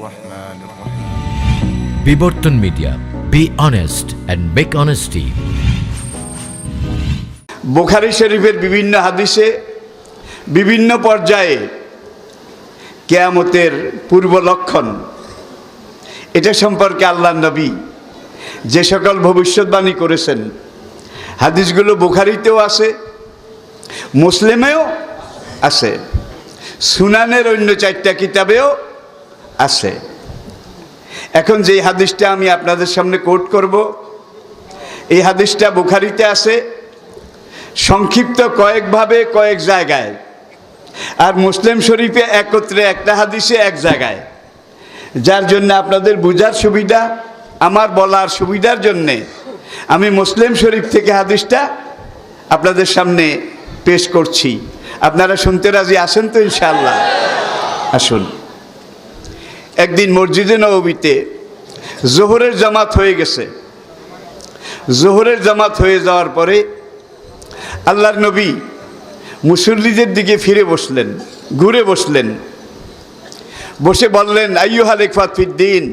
الرحمن الرحيم বিবর্তন media, be honest and make honesty. Bukhari শরীফের বিভিন্ন হাদিসে বিভিন্ন পর্যায়ে কিয়ামতের পূর্ব লক্ষণ এটা সম্পর্কে আল্লাহর নবী যে সকল ভবিষ্যৎবাণী করেছেন হাদিসগুলো বুখারীতেও আছে, মুসলিমেও আছে, সুনানের অন্য 4টা কিতাবেও আছে। এখন যে হাদিসটা আমি আপনাদের সামনে কোট করব, এই হাদিসটা বুখারীতে আছে সংক্ষিপ্ত কয়েকভাবে কয়েক জায়গায়, আর মুসলিম শরীফে একত্রে একটা হাদিসে এক জায়গায়, যার জন্য আপনাদের বোঝার সুবিধা, আমার বলার সুবিধার জন্যে আমি মুসলিম শরীফ থেকে হাদিসটা আপনাদের সামনে পেশ করছি। আপনারা শুনতে রাজি আছেন তো? ইনশাআল্লাহ আসুন। একদিন মসজিদে নববীতে জোহরের জামাত হয়ে গেছে। জোহরের জামাত হয়ে যাওয়ার পরে আল্লাহর নবী মুসল্লিদের দিকে ফিরে বসলেন, ঘুরে বসলেন, বসে বললেন, আইয়ুহাল ইখওয়াত ফিদ্দিন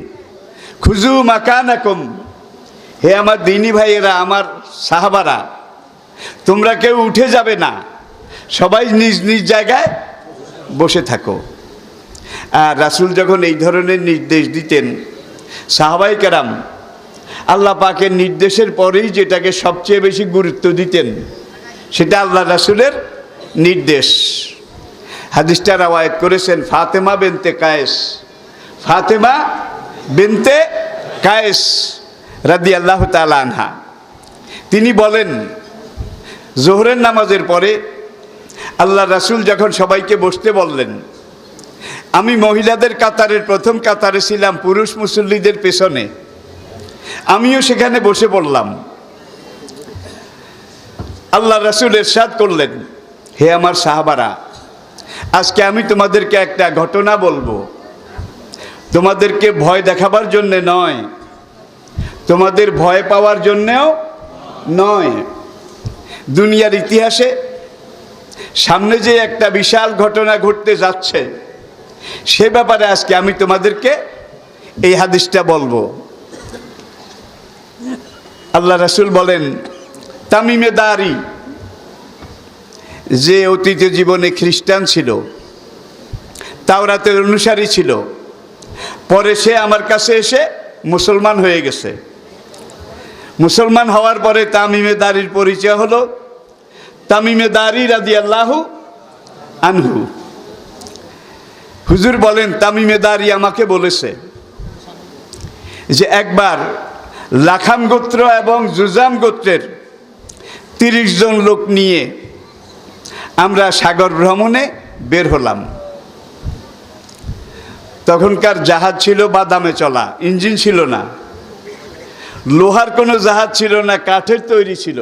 খুযু মাকানাকুম, হে আমার দিনী ভাইয়েরা, আমার সাহাবারা, তোমরা কেউ উঠে যাবে না, সবাই নিজ নিজ জায়গায় বসে থাকো। আর রাসূল যখন এই ধরনের নির্দেশ দিতেন, সাহাবায়ে কেরাম আল্লাহ পাকের নির্দেশের পরেই যেটাকে সবচেয়ে বেশি গুরুত্ব দিতেন সেটা আল্লাহ রাসূলের নির্দেশ। হাদিসটা রওয়ায়াত করেছেন ফাতেমা বিনতে কায়েস, ফাতেমা বিনতে কায়েস রাদিয়াল্লাহু তাআলা আনহা। তিনি বলেন, জোহরের নামাজের পরে আল্লাহ রাসূল যখন সবাইকে বসতে বললেন, আমি মহিলাদের কাতারের প্রথম কাতারে ছিলাম, পুরুষ মুসল্লিদের পেছনে, আমিও সেখানে বসে পড়লাম। আল্লাহ রাসূল ইরশাদ করলেন, হে আমার সাহাবারা, আজকে আমি তোমাদেরকে একটা ঘটনা বলবো, তোমাদেরকে ভয় দেখাবার জন্য নয়, তোমাদের ভয় পাওয়ার জন্যও নয়। দুনিয়ার ইতিহাসে সামনে যে একটা বিশাল ঘটনা ঘটতে যাচ্ছে সে ব্যাপারে আজকে আমি তোমাদেরকে এই হাদিসটা বলবো। আল্লাহ রাসূল বলেন, তামিমে দারি, যে অতীত জীবনে খ্রিস্টান ছিল, তাওরাতের অনুসারী ছিল, পরে সে আমার কাছে এসে মুসলমান হয়ে গেছে। মুসলমান হওয়ার পরে তামিমে দারির পরিচয় হলো তামিমে দারি রাদিয়াল্লাহু আনহু। হুজুর বলেন, তামিমে দারি আমাকে বলেছে যে একবার লাখাম গোত্র এবং জুজাম গোত্রের 30 জন লোক নিয়ে আমরা সাগর ভ্রমণে বের হলাম। তখনকার জাহাজ ছিল বাদামে চলা, ইঞ্জিন ছিল না, লোহার কোনো জাহাজ ছিল না, কাঠের তৈরি ছিল।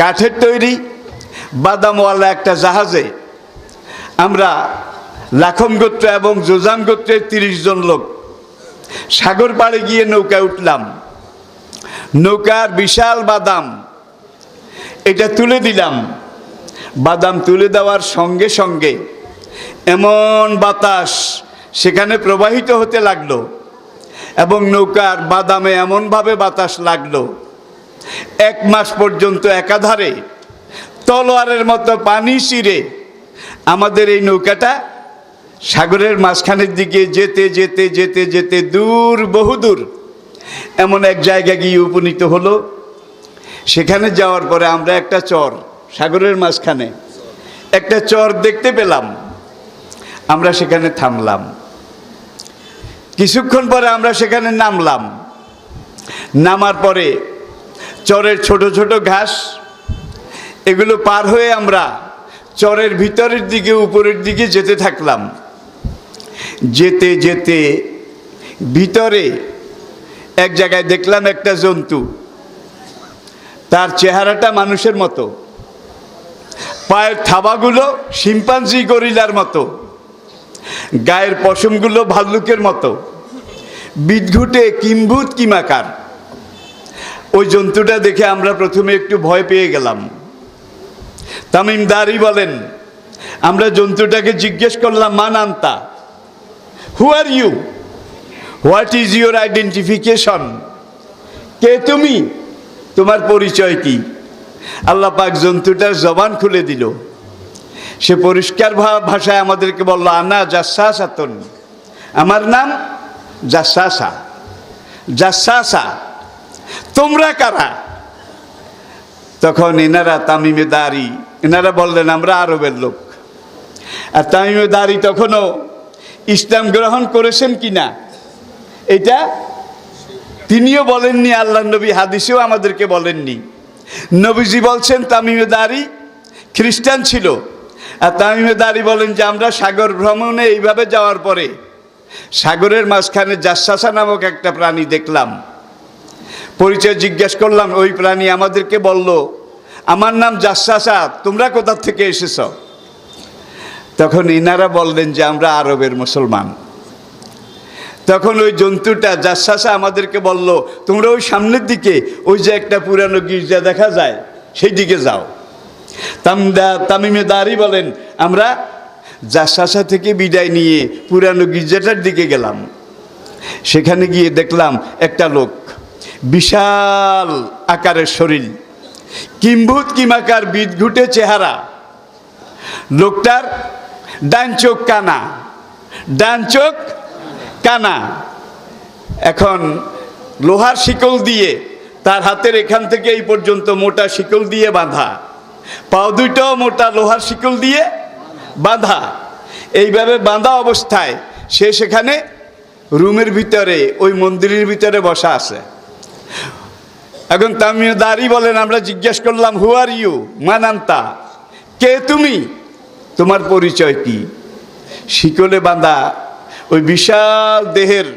কাঠের তৈরি বাদামওয়ালা একটা জাহাজে আমরা লাখম গোত্র এবং জোজাম গোত্রের 30 জন লোক সাগর পাড়ে গিয়ে নৌকায় উঠলাম। নৌকার বিশাল বাদাম এটা তুলে দিলাম। বাদাম তুলে দেওয়ার সঙ্গে সঙ্গে এমন বাতাস সেখানে প্রবাহিত হতে লাগলো এবং নৌকার বাদামে এমনভাবে বাতাস লাগলো, 1 মাস পর্যন্ত একাধারে তলোয়ারের মতো পানি ছিঁড়ে আমাদের এই নৌকাটা সাগরের মাঝখানের দিকে যেতে যেতে যেতে যেতে দূর, বহুদূর এমন এক জায়গায় গিয়ে উপনীত হলো। সেখানে যাওয়ার পরে আমরা একটা চর, সাগরের মাঝখানে একটা চর দেখতে পেলাম। আমরা সেখানে থামলাম। কিছুক্ষণ পরে আমরা সেখানে নামলাম। নামার পরে চরের ছোট ছোট ঘাস এগুলো পার হয়ে আমরা চরের ভিতরের দিকে, উপরের দিকে যেতে থাকলাম। যেতে যেতে ভিতরে এক জায়গায় দেখলাম একটা জন্তু, তার চেহারাটা মানুষের মতো, পায়ের থাবাগুলো শিম্পাঞ্জি গরিলার মতো, গায়ের পশমগুলো ভাল্লুকের মতো, বিদঘুটে কিম্ভূত কিমাকার। ওই জন্তুটা দেখে আমরা প্রথমে একটু ভয় পেয়ে গেলাম। তামিম দারি বলেন, আমরা জন্তুটাকে জিজ্ঞেস করলাম, মান আনতা, who are you, what is your identification? কে তুমি? তোমার পরিচয় কি? আল্লাহ পাক জন্তুটার জবান খুলে দিল। সে পরিষ্কার ভাষায় আমাদেরকে বলল, আনা জাসাসাতুন, আমার নাম জাসাসা। জাসাসা, তোমরা কারা? তখন এনারা তামিমে দারি, এনারা বললেন আমরা আরবের লোক। আর তামিমে দারি তখনও ইসলাম গ্রহণ করেছেন কিনা এটা তিনিও বলেননি, আল্লাহ নবী হাদিসেও আমাদেরকে বলেননি। নবীজি বলছেন তামিমে দারি খ্রিস্টান ছিল। আর তামিমে দারি বলেন যে আমরা সাগর ভ্রমণে এইভাবে যাওয়ার পরে সাগরের মাঝখানে জাসাসা নামক একটা প্রাণী দেখলাম। পরিচয় জিজ্ঞেস করলাম, ওই প্রাণী আমাদেরকে বলল আমার নাম জাসাসা, তোমরা কোথা থেকে এসেছ? তখন ইনারা বললেন যে আমরা আরবের মুসলমান। তখন ওই জন্তুটা জাসাসা আমাদেরকে বলল, তোমরা ওই সামনের দিকে ওই যে একটা পুরানো গির্জা দেখা যায় সেই দিকে যাও। তামিমে দারি বলেন আমরা জাসাসা থেকে বিদায় নিয়ে পুরানো গির্জাটার দিকে গেলাম। সেখানে গিয়ে দেখলাম একটা লোক, বিশাল আকারের শরীর, কিম্ভূত কিমাকার বিদঘুটে চেহারা। লোকটার ডান চোখ কানা, ডান চোখ কানা। এখন লোহার শিকল দিয়ে তার হাতের এখান থেকে এই পর্যন্ত মোটা শিকল দিয়ে বাঁধা, পাও দুইটাও মোটা লোহার শিকল দিয়ে বাঁধা। এইভাবে বাঁধা অবস্থায় সে সেখানে রুমের ভিতরে ওই মন্দিরের ভিতরে বসা আছে। এখন তামিমে দারি বলেন আমরা জিজ্ঞেস করলাম, হু আর ইউ, মানান্তা, কে তুমি, তোমার পরিচয় কি? শিকলে বাঁধা ওই বিশাল দেহের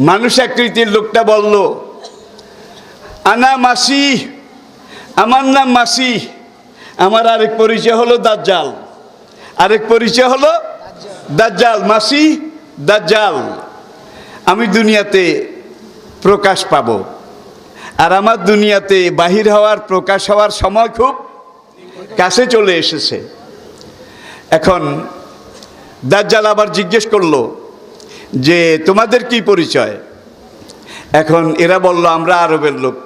মানুষ আকৃতির লোকটা বলল, আনা মাসি, আমার নাম মাসি। আমার আরেক পরিচয় হলো দাজ্জাল, আরেক পরিচয় হলো দাজ্জাল, মাসি দাজ্জাল। আমি দুনিয়াতে প্রকাশ পাব, আর আমার দুনিয়াতে বাহির হওয়ার প্রকাশ হওয়ার সময় খুব কাছে চলে এসেছে। এখন দাজ্জাল আবার জিজ্ঞেস করলো যে তোমাদের কি পরিচয়? এখন এরা বলল আমরা আরবের লোক,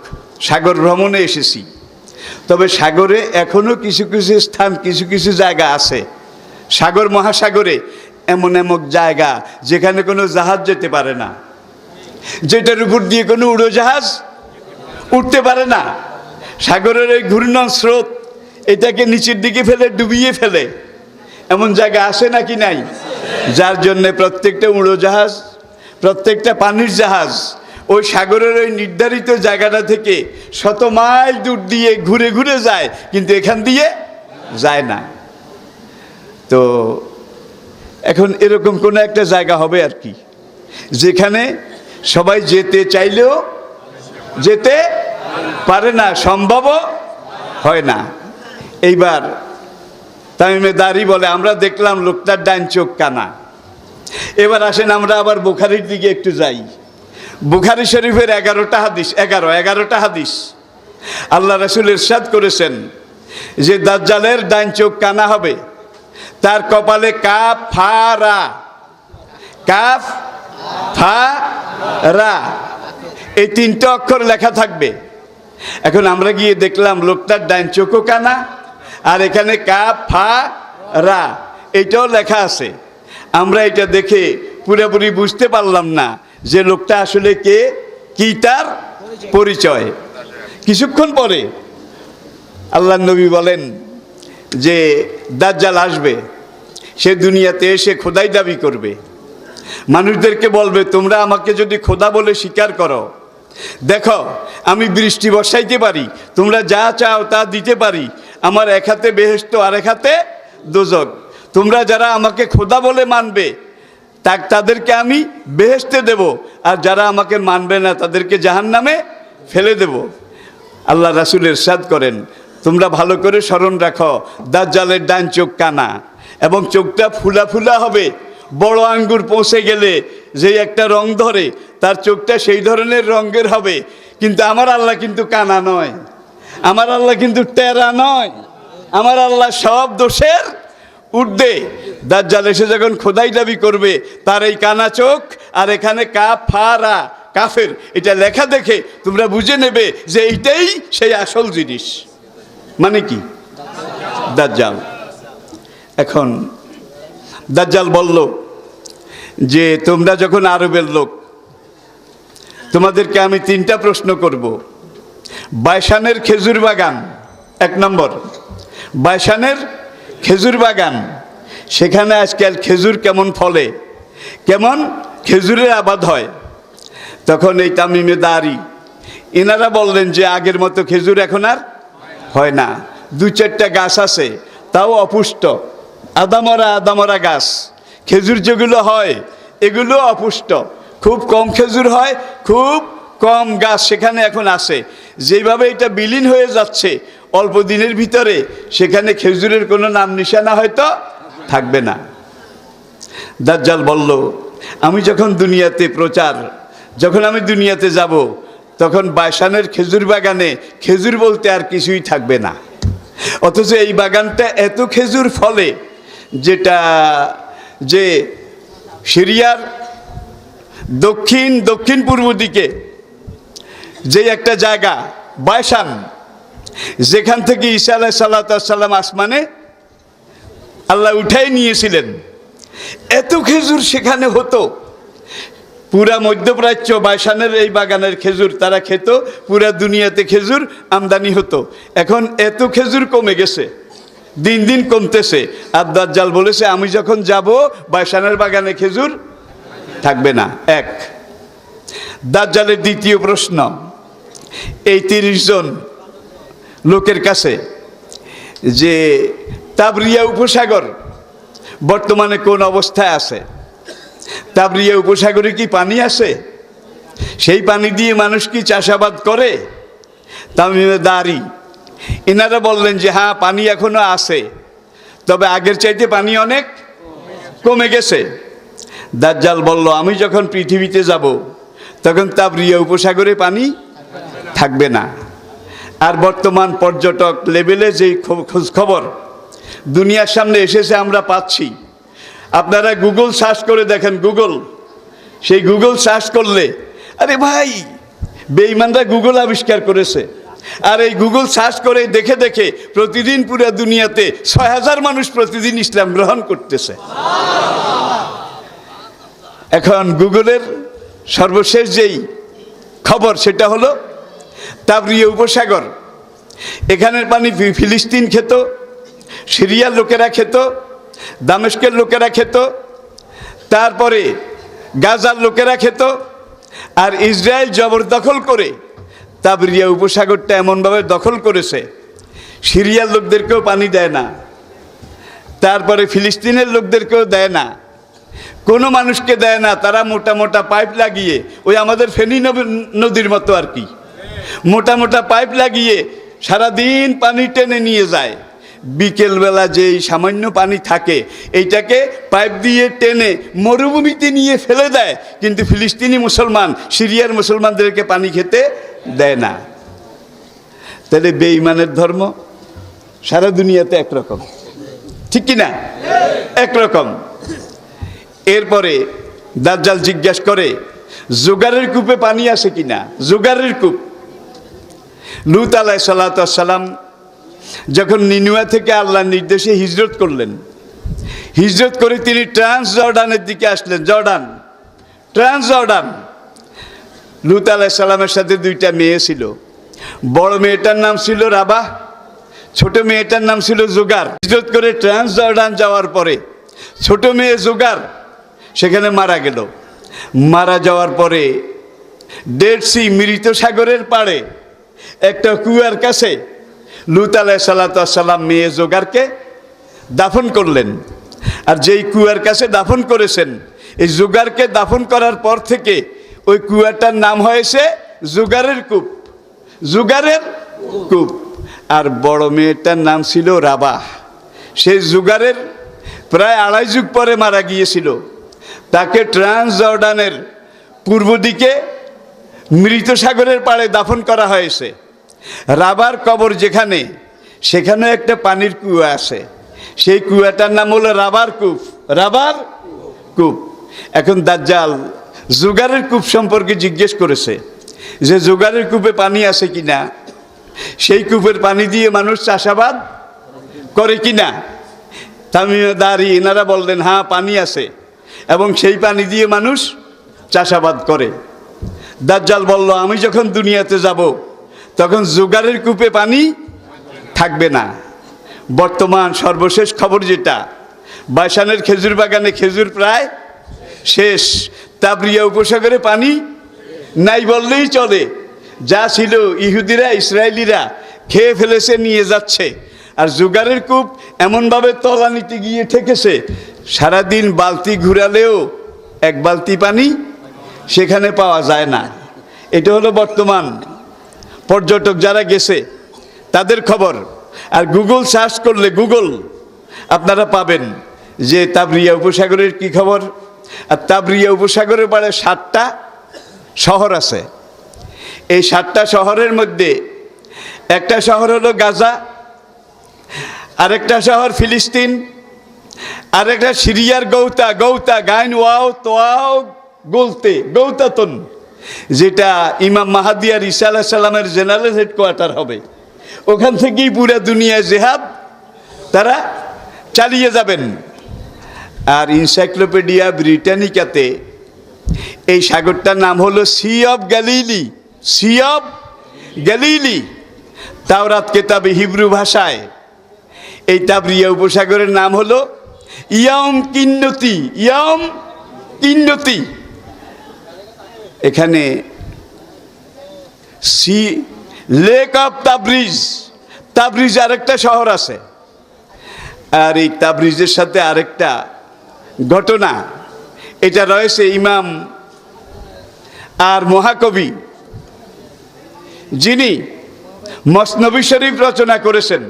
সাগর ভ্রমণে এসেছি। তবে সাগরে এখনো কিছু কিছু স্থান, কিছু কিছু জায়গা আছে সাগর মহাসাগরে, এমন এমন জায়গা যেখানে কোনো জাহাজ যেতে পারে না, যেটার উপর দিয়ে কোনো উড়োজাহাজ উঠতে পারে না। সাগরের এই ঘূর্ণন স্রোত এটাকে নিচের দিকে ফেলে ডুবিয়ে ফেলে, এমন জায়গা আসে নাকি নাই? যার জন্যে প্রত্যেকটা উড়োজাহাজ, প্রত্যেকটা পানির জাহাজ ওই সাগরের ওই নির্ধারিত জায়গাটা থেকে শত মাইল দূর দিয়ে ঘুরে ঘুরে যায়, কিন্তু এখান দিয়ে যায় না। তো এখন এরকম কোনো একটা জায়গা হবে আর কি, যেখানে সবাই যেতে চাইলেও যেতে পারে না, সম্ভবও হয় না। এইবার তামিমে দারি বলে আমরা দেখলাম লোকটার ডান চোখ কানা। এবার আসেন আমরা আবার বুখারীর দিকে একটু যাই। বুখারী শরীফের 11টা হাদিস আল্লাহ রাসূল ইরশাদ করেছেন যে দাজ্জালের ডান চোখ কানা হবে, তার কপালে কাফ ফা রা, কাফ ফা রা, এই 3টে অক্ষর লেখা থাকবে। এখন আমরা গিয়ে দেখলাম লোকটার ডান চোখও কানা, আর এখানে কাফ ফা রা এইটাও লেখা আছে। আমরা এটা দেখে পুরোপুরি বুঝতে পারলাম না যে লোকটা আসলে কে, কি তার পরিচয়। কিছুক্ষণ পরে আল্লাহ নবী বলেন যে দাজ্জাল আসবে, সে দুনিয়াতে এসে খোদাই দাবি করবে, মানুষদেরকে বলবে তোমরা আমাকে যদি খোদা বলে স্বীকার করো, দেখো আমি বৃষ্টি বর্ষাইতে পারি, তোমরা যা চাও তা দিতে পারি, আমার এক হাতে বেহেশত আর এক হাতে দোজখ, তোমরা যারা আমাকে খোদা বলে মানবে তাদেরকে আমি বেহেশতে দেব, আর যারা আমাকে মানবে না তাদেরকে জাহান্নামে ফেলে দেব। আল্লাহ রাসূল ইরশাদ করেন তোমরা ভালো করে স্মরণ রাখো, দাজ্জালের ডান চোখ কানা এবং চোখটা ফুলা ফুলা হবে, বড় আঙ্গুর পৌঁছে গেলে যে একটা রং ধরে তার চোখটা সেই ধরনের রঙের হবে। কিন্তু আমার আল্লাহ কিন্তু কানা নয়, আমার আল্লাহ কিন্তু টেরা নয়, আমার আল্লাহ সব দোষের ঊর্ধ্বে। দাজ্জাল এসে যখন খোদাই দাবি করবে, তার এই কানা চোখ আর এখানে কাফারা কাফের এটা লেখা দেখে তোমরা বুঝে নেবে যে এইটাই সেই আসল জিনিস। মানে কি? দাজ্জাল। এখন দাজ্জাল বলল যে তোমরা যখন আরবের লোক, তোমাদেরকে আমি 3টা প্রশ্ন করব। বাইশানের খেজুর বাগান, 1 নম্বর বাইশানের খেজুর বাগান, সেখানে আজকাল খেজুর কেমন ফলে, কেমন খেজুরের আবাদ হয়। তখন এই তামিমে দাঁড়ি এনারা বললেন যে আগের মতো খেজুর এখন আর হয় না, 2-4টা গাছ আছে তাও অপুষ্ট, আদামরা গাছ। খেজুর যেগুলো হয় এগুলো অপুষ্ট, খুব কম খেজুর হয়, খুব কম গাছ সেখানে এখন আছে। যেভাবে এটা বিলীন হয়ে যাচ্ছে অল্প দিনের ভিতরে সেখানে খেজুরের কোনো নাম নিশানা হয়তো থাকবে না। দাজ্জাল বলল আমি যখন দুনিয়াতে যখন আমি দুনিয়াতে যাব তখন বাইশানের খেজুর বাগানে খেজুর বলতে আর কিছুই থাকবে না। অথচ এই বাগানটা এত খেজুর ফলে যে সিরিয়ার দক্ষিণ পূর্ব দিকে যে একটা জায়গা বাইশান, যেখান থেকে ঈসা আলাইহিস সালাম আসমানে আল্লাহ উঠাই নিয়েছিলেন, এত খেজুর সেখানে হতো। পুরা মধ্যপ্রাচ্য বাইশানের এই বাগানের খেজুর তারা খেত, পুরা দুনিয়াতে খেজুর আমদানি হতো। এখন এত খেজুর কমে গেছে, দিন দিন কমতেছে। আর দাজ্জাল বলেছে আমি যখন যাব বাইশানের বাগানে খেজুর থাকবে না। 1। দাজ্জালের দ্বিতীয় প্রশ্ন, এই 30 জন লোকের কাছে যে তাবরিয়া উপসাগর বর্তমানে কোন অবস্থায় আছে, তাবরিয়া উপসাগরে কি পানি আছে, সেই পানি দিয়ে মানুষ কি চাষাবাদ করে? তামিমে দাঁড়ি এনারা বললেন যে হ্যাঁ পানি এখনো আছে, তবে আগের চাইতে পানি অনেক কমে গেছে। দাজ্জাল বলল আমি যখন পৃথিবীতে যাব তখন তাবরিয়া উপসাগরে পানি থাকবে না। আর বর্তমান পর্যটক লেভেলে যেই খোঁজ খবর দুনিয়ার সামনে এসেছে আমরা পাচ্ছি, আপনারা গুগল সার্চ করে দেখেন, সেই গুগল সার্চ করলে, আরে ভাই বেঈমানরা গুগল আবিষ্কার করেছে, আর এই গুগল সার্চ করে দেখে দেখে প্রতিদিন পুরো দুনিয়াতে 6000 মানুষ প্রতিদিন ইসলাম গ্রহণ করতেছে। এখন গুগলের সর্বশেষ যেই খবর সেটা হলো তাবরিয়া উপসাগর, এখানের পানি ফিলিস্তিন খেত, সিরিয়ার লোকেরা খেত, দামেস্কের লোকেরা খেত, তারপরে গাজার লোকেরা খেত। আর ইসরায়েল জবরদখল করে তাবরিয়া উপসাগরটা এমনভাবে দখল করেছে সিরিয়ার লোকদেরকেও পানি দেয় না, তারপরে ফিলিস্তিনের লোকদেরকেও দেয় না, কোনো মানুষকে দেয় না। তারা মোটা মোটা পাইপ লাগিয়ে, ওই আমাদের ফেনী নদীর মতো আর কি, মোটা মোটা পাইপ লাগিয়ে সারাদিন পানি টেনে নিয়ে যায়। বিকেলবেলা যেই সামান্য পানি থাকে এইটাকে পাইপ দিয়ে টেনে মরুভূমিতে নিয়ে ফেলে দেয়, কিন্তু ফিলিস্তিনি মুসলমান সিরিয়ার মুসলমানদেরকে পানি খেতে দেয় না। তাহলে বেঈমানের ধর্ম সারা দুনিয়াতে একরকম, ঠিক কিনা? একরকম। এরপরে দাজ্জাল জিজ্ঞাসা করে জোগাড়ের কূপে পানি আছে কিনা, জোগাড়ের কূপ। লূত আলাইহিস সালাম যখন নিনুয়া থেকে আল্লাহর নির্দেশে হিজরত করলেন, হিজরত করে তিনি ট্রান্সজর্ডানের দিকে আসলেন। ট্রান্সজর্ডান। লূত আলাইহিস সালামের সাথে 2টা মেয়ে ছিল। বড় মেয়েটার নাম ছিল রাবাহ, ছোট মেয়েটার নাম ছিল জোগার। হিজরত করে ট্রান্সজর্ডান যাওয়ার পরে ছোট মেয়ে জোগার সেখানে মারা গেল। মারা যাওয়ার পরে ডেড সি, মৃত সাগরের পাড়ে একটা কুয়ার কাছে লূত আলাইহিস সালাম মেয়ে জোগারকে দাফন করলেন। আর যেই কুয়ার কাছে দাফন করেছেন, এই জোগারকে দাফন করার পর থেকে ওই কুয়াটার নাম হয়েছে জোগারের কূপ। জোগারের কূপ। আর বড় মেয়েটার নাম ছিল রাবাহ। সেই জোগারের প্রায় 2.5 যুগ পরে মারা গিয়েছিল। তাকে ট্রান্সজর্ডানের পূর্ব দিকে মৃত সাগরের পাড়ে দাফন করা হয়েছে। রাবার কবর যেখানে, সেখানে একটা পানির কুয়া আছে, সেই কুয়াটার নাম হলো রাবার কূপ। রাবার কূপ। এখন দাজ্জাল জোগাড়ের কূপ সম্পর্কে জিজ্ঞেস করেছে যে জোগাড়ের কূপে পানি আছে কিনা, সেই কূপের পানি দিয়ে মানুষ চাষাবাদ করে কিনা। তামিমদারি এনারা বললেন হ্যাঁ পানি আছে এবং সেই পানি দিয়ে মানুষ চাষাবাদ করে। দাজ্জাল বলল আমি যখন দুনিয়াতে যাব তখন জোগাড়ের কূপে পানি থাকবে না। বর্তমান সর্বশেষ খবর যেটা, বাইশানের খেজুর বাগানে খেজুর প্রায় শেষ, তাবরিয়া উপসাগরে পানি নাই বললেই চলে। যা ছিল ইহুদিরা ইসরায়েলিরা খেয়ে ফেলেছে, নিয়ে যাচ্ছে। আর জোগাড়ের কূপ এমনভাবে তলানিতে গিয়ে ঠেকেছে, সারাদিন বালতি ঘুরালেও এক বালতি পানি সেখানে পাওয়া যায় না। এটা হলো বর্তমান পর্যটক যারা গেছে তাদের খবর। আর গুগল সার্চ করলে আপনারা পাবেন যে তাবরিয়া উপসাগরের কি খবর। আর তাবরিয়া উপসাগরের পাড়ে 7টা শহর আছে। এই 7টা শহরের মধ্যে একটা শহর হলো গাজা, আরেকটা শহর ফিলিস্তিন, আরেকটা সিরিয়ার গৌতা গাইন ওয়াও তোয়াও গৌতাতন, যেটা ইমাম মাহাদি আর ঈসা আলাইহিস সালামের জেনারেল হেডকোয়ার্টার হবে। ওখান থেকেই পুরো দুনিয়ায় জেহাদ তারা চালিয়ে যাবেন। আর এনসাইক্লোপিডিয়া ব্রিটানিকাতে এই সাগরটার নাম হলো সি অফ গ্যালিলি। তাওরাত কেতাবে হিব্রু ভাষায় এই তাবরিয়া উপসাগরের নাম হলো ইয়াম কিন্নতি। এখানে সি লেক অফ তাবরিজ আরেকটা শহর আছে। আর এই তাবরিজের সাথে আরেকটা ঘটনা এটা রয়েছে, ইমাম আর মহাকবি যিনি মসনবী শরীফ রচনা করেছেন,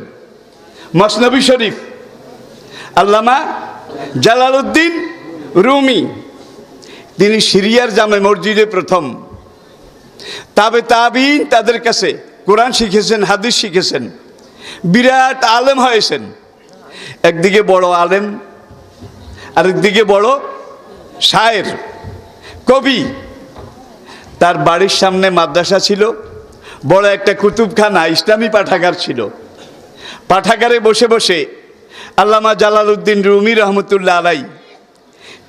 মসনবী শরীফ আল্লামা জালালউদ্দিন রুমি, তিনি সিরিয়ার জামে মসজিদে প্রথম তাবিঈন তাদের কাছে কোরআন শিখেছেন, হাদিস শিখেছেন, বিরাট আলেম হয়েছেন। একদিকে বড় আলেম, আরেকদিকে বড় শায়ের কবি। তার বাড়ির সামনে মাদ্রাসা ছিল, বড় একটা কুতুবখানা ইসলামী পাঠাগার ছিল। পাঠাগারে বসে বসে আল্লামা জালালউদ্দিন রুমি রহমতুল্লাহ আলাই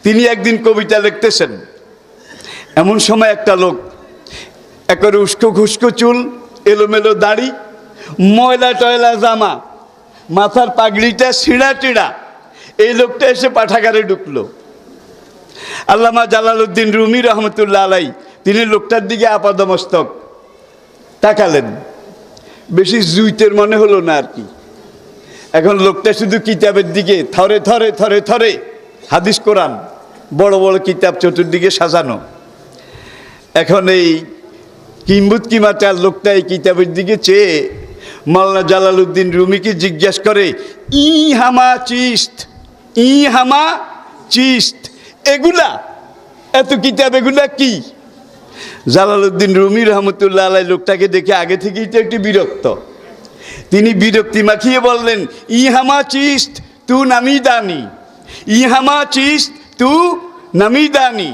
তিনি একদিন কবিতা লিখতেছেন। এমন সময় একটা লোক, একেবারে উস্কো খুস্কো চুল, এলোমেলো দাড়ি, ময়লা টয়লা জামা, মাথার পাগড়িটা ছিঁড়া টিড়া, এই লোকটা এসে পাঠাগারে ঢুকলো। আল্লামা জালালউদ্দিন রুমি রহমতুল্লাহ আলাই তিনি লোকটার দিকে আপাদমস্তক তাকালেন। বেশি জুইতের মনে হলো না আর কি। এখন লোকটা শুধু কিতাবের দিকে থরে হাদিস কোরআন বড় বড় কিতাব চতুর্দিকে সাজানো। এখন এই কিমাটার লোকটা এই কিতাবের দিকে চেয়ে মাওলানা জালালউদ্দিন রুমিকে জিজ্ঞেস করে, ই হামা চিস্ত এগুলা, এত কিতাব এগুলা কি? জালালউদ্দিন রুমি রহমতুল্লাহ আলাই লোকটাকে দেখে আগে থেকেই তো একটু বিরক্ত। তিনি বিরক্তি মাখিয়ে বললেন, ইহামা চিস্ত তু নামিদানি।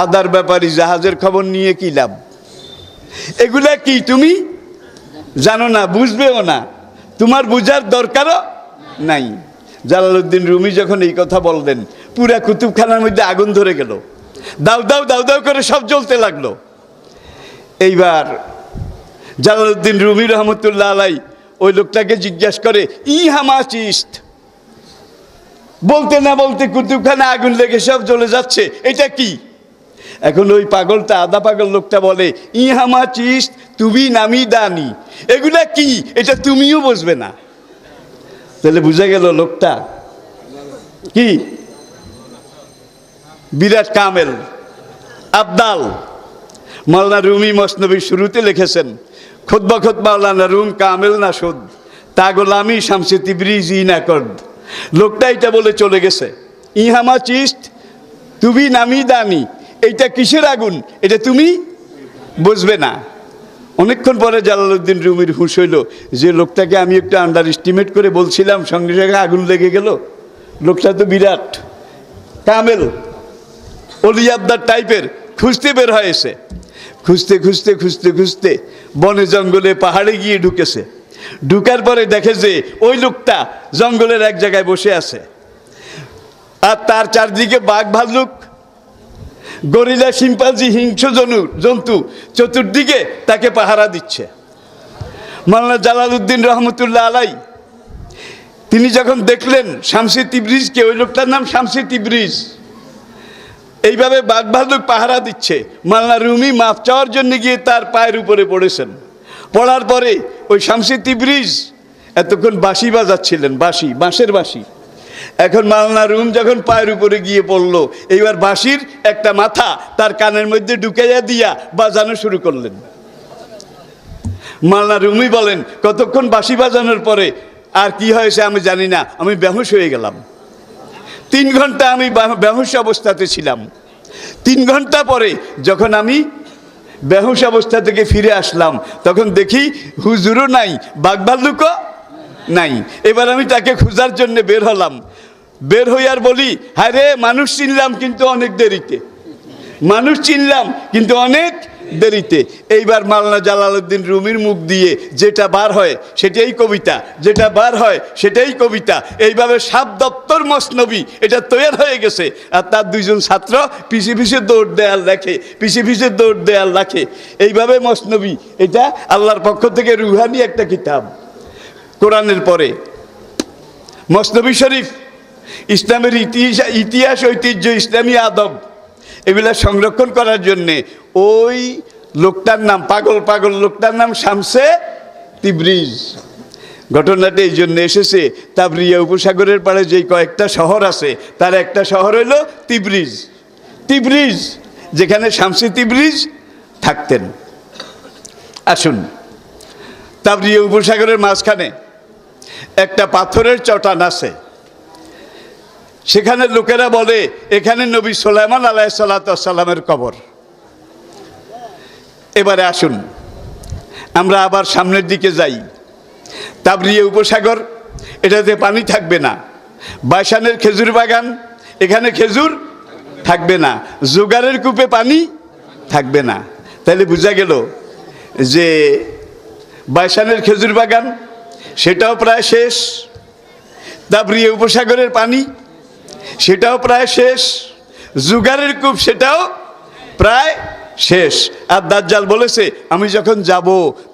আদার ব্যাপারী জাহাজের খবর নিয়ে কি লাভ? এগুলা কি তুমি জানো না, বুঝবেও না, তোমার বুঝার দরকারও নাই। জালালউদ্দিন রুমি যখন এই কথা বললেন, পুরা কুতুবখানার মধ্যে আগুন ধরে গেল, দাউ দাউ করে সব জ্বলতে লাগলো। এইবার জালালউদ্দিন রুমি রহমতুল্লাহ আলাই ওই লোকটাকে জিজ্ঞাসা করে, ই হামা চিস্ত, বলতে না বলতে কুতুবখানা আগুন লেগে সব জ্বলে যাচ্ছে, এটা কি? এখন ওই পাগলটা, আধা পাগল লোকটা বলে, ই হামা চিস্ত তুমি নামিদানি, এগুলা কি এটা তুমিও বুঝবে না। তাহলে বুঝা গেল লোকটা কি বিরাট কামেল আবদাল। মাওলানা রুমি মসনবীর শুরুতে লিখেছেন, খুতবা মাওলানা রুম কামেল না শুদ, তা গোলামি শামসে তিবরিজি না করদ। লোকটা এটা বলে চলে গেছে, ইহামা চিস্ত তুমি নামিদানি, এইটা কিসের আগুন এটা তুমি বুঝবে না। অনেকক্ষণ পরে জালালউদ্দিন রুমির হুঁশ হইল যে লোকটাকে আমি একটু আন্ডার এস্টিমেট করে বলছিলাম, সঙ্গে সঙ্গে আগুন লেগে গেল। লোকটা তো বিরাট কামেল, অলি আবদার টাইপের, খুঁজতে বের হয়েছে, খুঁজতে খুঁজতে খুঁজতে খুঁজতে বনে জঙ্গলে পাহাড়ে গিয়ে ঢুকেছে। ঢুকার পরে দেখে যে ওই লোকটা জঙ্গলের এক জায়গায় বসে আছে, আর তার চারদিকে বাঘ ভাল্লুক, গরিলা, শিম্পাঞ্জি, হিংস্র জন্তু চতুর্দিকে তাকে পাহারা দিচ্ছে। মাওলানা জালালউদ্দিন রহমতুল্লাহ আলাই তিনি যখন দেখলেন শামসি তিবরিজকে, ওই লোকটার নাম শামসি তিবরিজ, এইভাবে বাঘ ভাল্লুক পাহারা দিচ্ছে, মাওলানা রুমি মাফ চাওয়ার জন্য গিয়ে তার পায়ের উপরে পড়েছেন। পড়ার পরে ওই শামসি তিবরিজ এতক্ষণ বাঁশি বাজাচ্ছিলেন, বাঁশের বাঁশি। এখন মাওলানা রুম যখন পায়ের উপরে গিয়ে পড়লো, এইবার বাঁশির একটা মাথা তার কানের মধ্যে ঢুকাইয়া দিয়া বাজানো শুরু করলেন। মাওলানা রুমি বলেন, কতক্ষণ বাঁশি বাজানোর পরে আর কি হয়েছে আমি জানি না, আমি বেহুশ হয়ে গেলাম। 3 ঘন্টা আমি বেহুশ অবস্থাতে ছিলাম। 3 ঘন্টা পরে যখন আমি বেহুশ অবস্থা থেকে ফিরে আসলাম, তখন দেখি হুজুরও নাই, বাঘ ভাল্লুকও নাই। এবার আমি তাকে খোঁজার জন্য বের হলাম। বের হইয়ার বলি, হায় রে, মানুষ চিনলাম কিন্তু অনেক দেরিতে, মানুষ চিনলাম কিন্তু অনেক দেরিতে। এইবার মাওলানা জালালউদ্দিন রুমির মুখ দিয়ে যেটা বার হয় সেটাই কবিতা, যেটা বার হয় সেটাই কবিতা। এইভাবে 7 দপ্তর মসনবী এটা তৈরি হয়ে গেছে। আর তার 2জন ছাত্র পিছে পিছে দৌড় দেয়াল রাখে, পিছে পিছে দৌড় দেয়াল রাখে। এইভাবে মসনবী এটা আল্লাহর পক্ষ থেকে রুহানি একটা কিতাব। কোরআনের পরে মসনবী শরীফ ইসলামের ইতিহাস, ঐতিহ্য, ইসলামী আদব, এগুলা সংরক্ষণ করার জন্যে ওই লোকটার নাম, পাগল লোকটার নাম শামসে তিবরিজ। ঘটনাটা এই জন্য এসেছে, তাবরিয়া উপসাগরের পাড়ে যে কয়েকটা শহর আছে তার একটা শহর হইল তিবরিজ। তিবরিজ যেখানে শামসে তিবরিজ থাকতেন। আসুন, তাবরিয়া উপসাগরের মাঝখানে একটা পাথরের চটান আছে। সেখানে লোকেরা বলে এখানে নবী সুলাইমান আলাইহিসসালামের কবর। এবারে আসুন আমরা আবার সামনের দিকে যাই। তাবরিয়া উপসাগর, এটাতে পানি থাকবে না। বাইশানের খেজুর বাগান, এখানে খেজুর থাকবে না। জোগাড়ের কূপে পানি থাকবে না। তাহলে বোঝা গেল যে বাইশানের খেজুর বাগান সেটাও প্রায় শেষ, তাবরিয়া উপসাগরের পানি সেটাও প্রায় শেষ, জোগাড়ের কূপ সেটাও প্রায় শেষ। আর দাজ্জাল বলেছে আমি যখন যাব,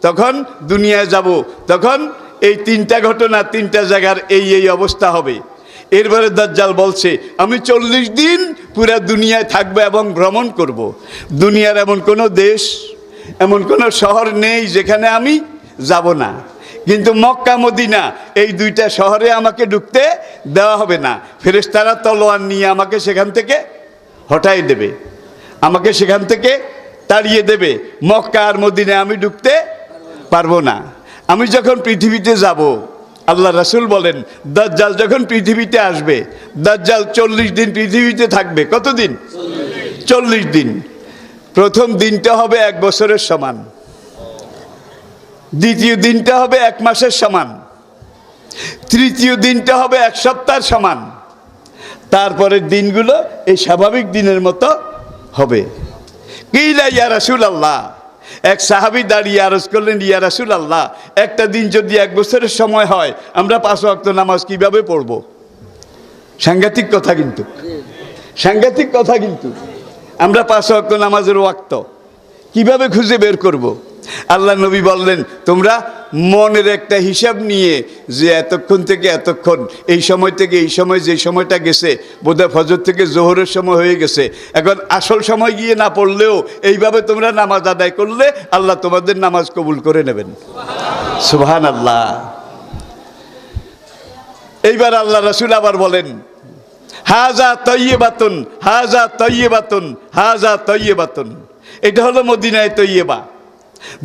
তখন দুনিয়ায় যাব, তখন এই 3টা ঘটনা 3টা জায়গার এই অবস্থা হবে। এরপরে দাজ্জাল বলছে আমি 40 দিন পুরো দুনিয়ায় থাকবো এবং ভ্রমণ করব। দুনিয়ার এমন কোনো দেশ, এমন কোনো শহর নেই যেখানে আমি যাব না। কিন্তু মক্কা মদিনা এই 2টা শহরে আমাকে ঢুকতে দেওয়া হবে না। ফেরেশতারা তলোয়ার নিয়ে আমাকে সেখান থেকে হটাই দেবে, আমাকে সেখান থেকে তাড়িয়ে দেবে। মক্কা আর মদিনায় আমি ঢুকতে পারবো না। আমি যখন পৃথিবীতে যাব, আল্লাহ রাসূল বলেন দাজ্জাল যখন পৃথিবীতে আসবে, দাজ্জাল 40 দিন পৃথিবীতে থাকবে। কতদিন? 40 দিন। প্রথম দিনটা হবে 1 বছরের সমান, দ্বিতীয় দিনটা হবে 1 মাসের সমান, তৃতীয় দিনটা হবে 1 সপ্তাহের সমান। তারপরের দিনগুলো এই স্বাভাবিক দিনের মতো হবে। কিলা ইয়া রাসূলুল্লাহ, এক সাহাবী দাঁড়িয়ে আরজ করলেন, ইয়া রাসূলুল্লাহ, একটা দিন যদি 1 বছরের সময় হয়, আমরা 5 ওয়াক্ত নামাজ কিভাবে পড়ব? সাংঘাতিক কথা কিন্তু, সাংঘাতিক কথা কিন্তু। আমরা 5 ওয়াক্ত নামাজের ওয়াক্ত কিভাবে খুঁজে বের করব? আল্লাহ নবী বললেন তোমরা মনের একটা হিসাব নিয়ে যে এতক্ষণ থেকে এতক্ষণ, এই সময় থেকে এই সময়, যে সময়টা গেছে বোধহয় ফজর থেকে জোহরের সময় হয়ে গেছে, এখন আসল সময় গিয়ে না পড়লেও এইভাবে তোমরা নামাজ আদায় করলে আল্লাহ তোমাদের নামাজ কবুল করে নেবেন। সুবহানাল্লাহ। এইবার আল্লাহ রাসূল আবার বলেন হাজা তয়্যিবাতুন, হাজা তয়্যিবাতুন, হাজা তয়্যিবাতুন। এটা হলো মদিনায় তয়্যিবা।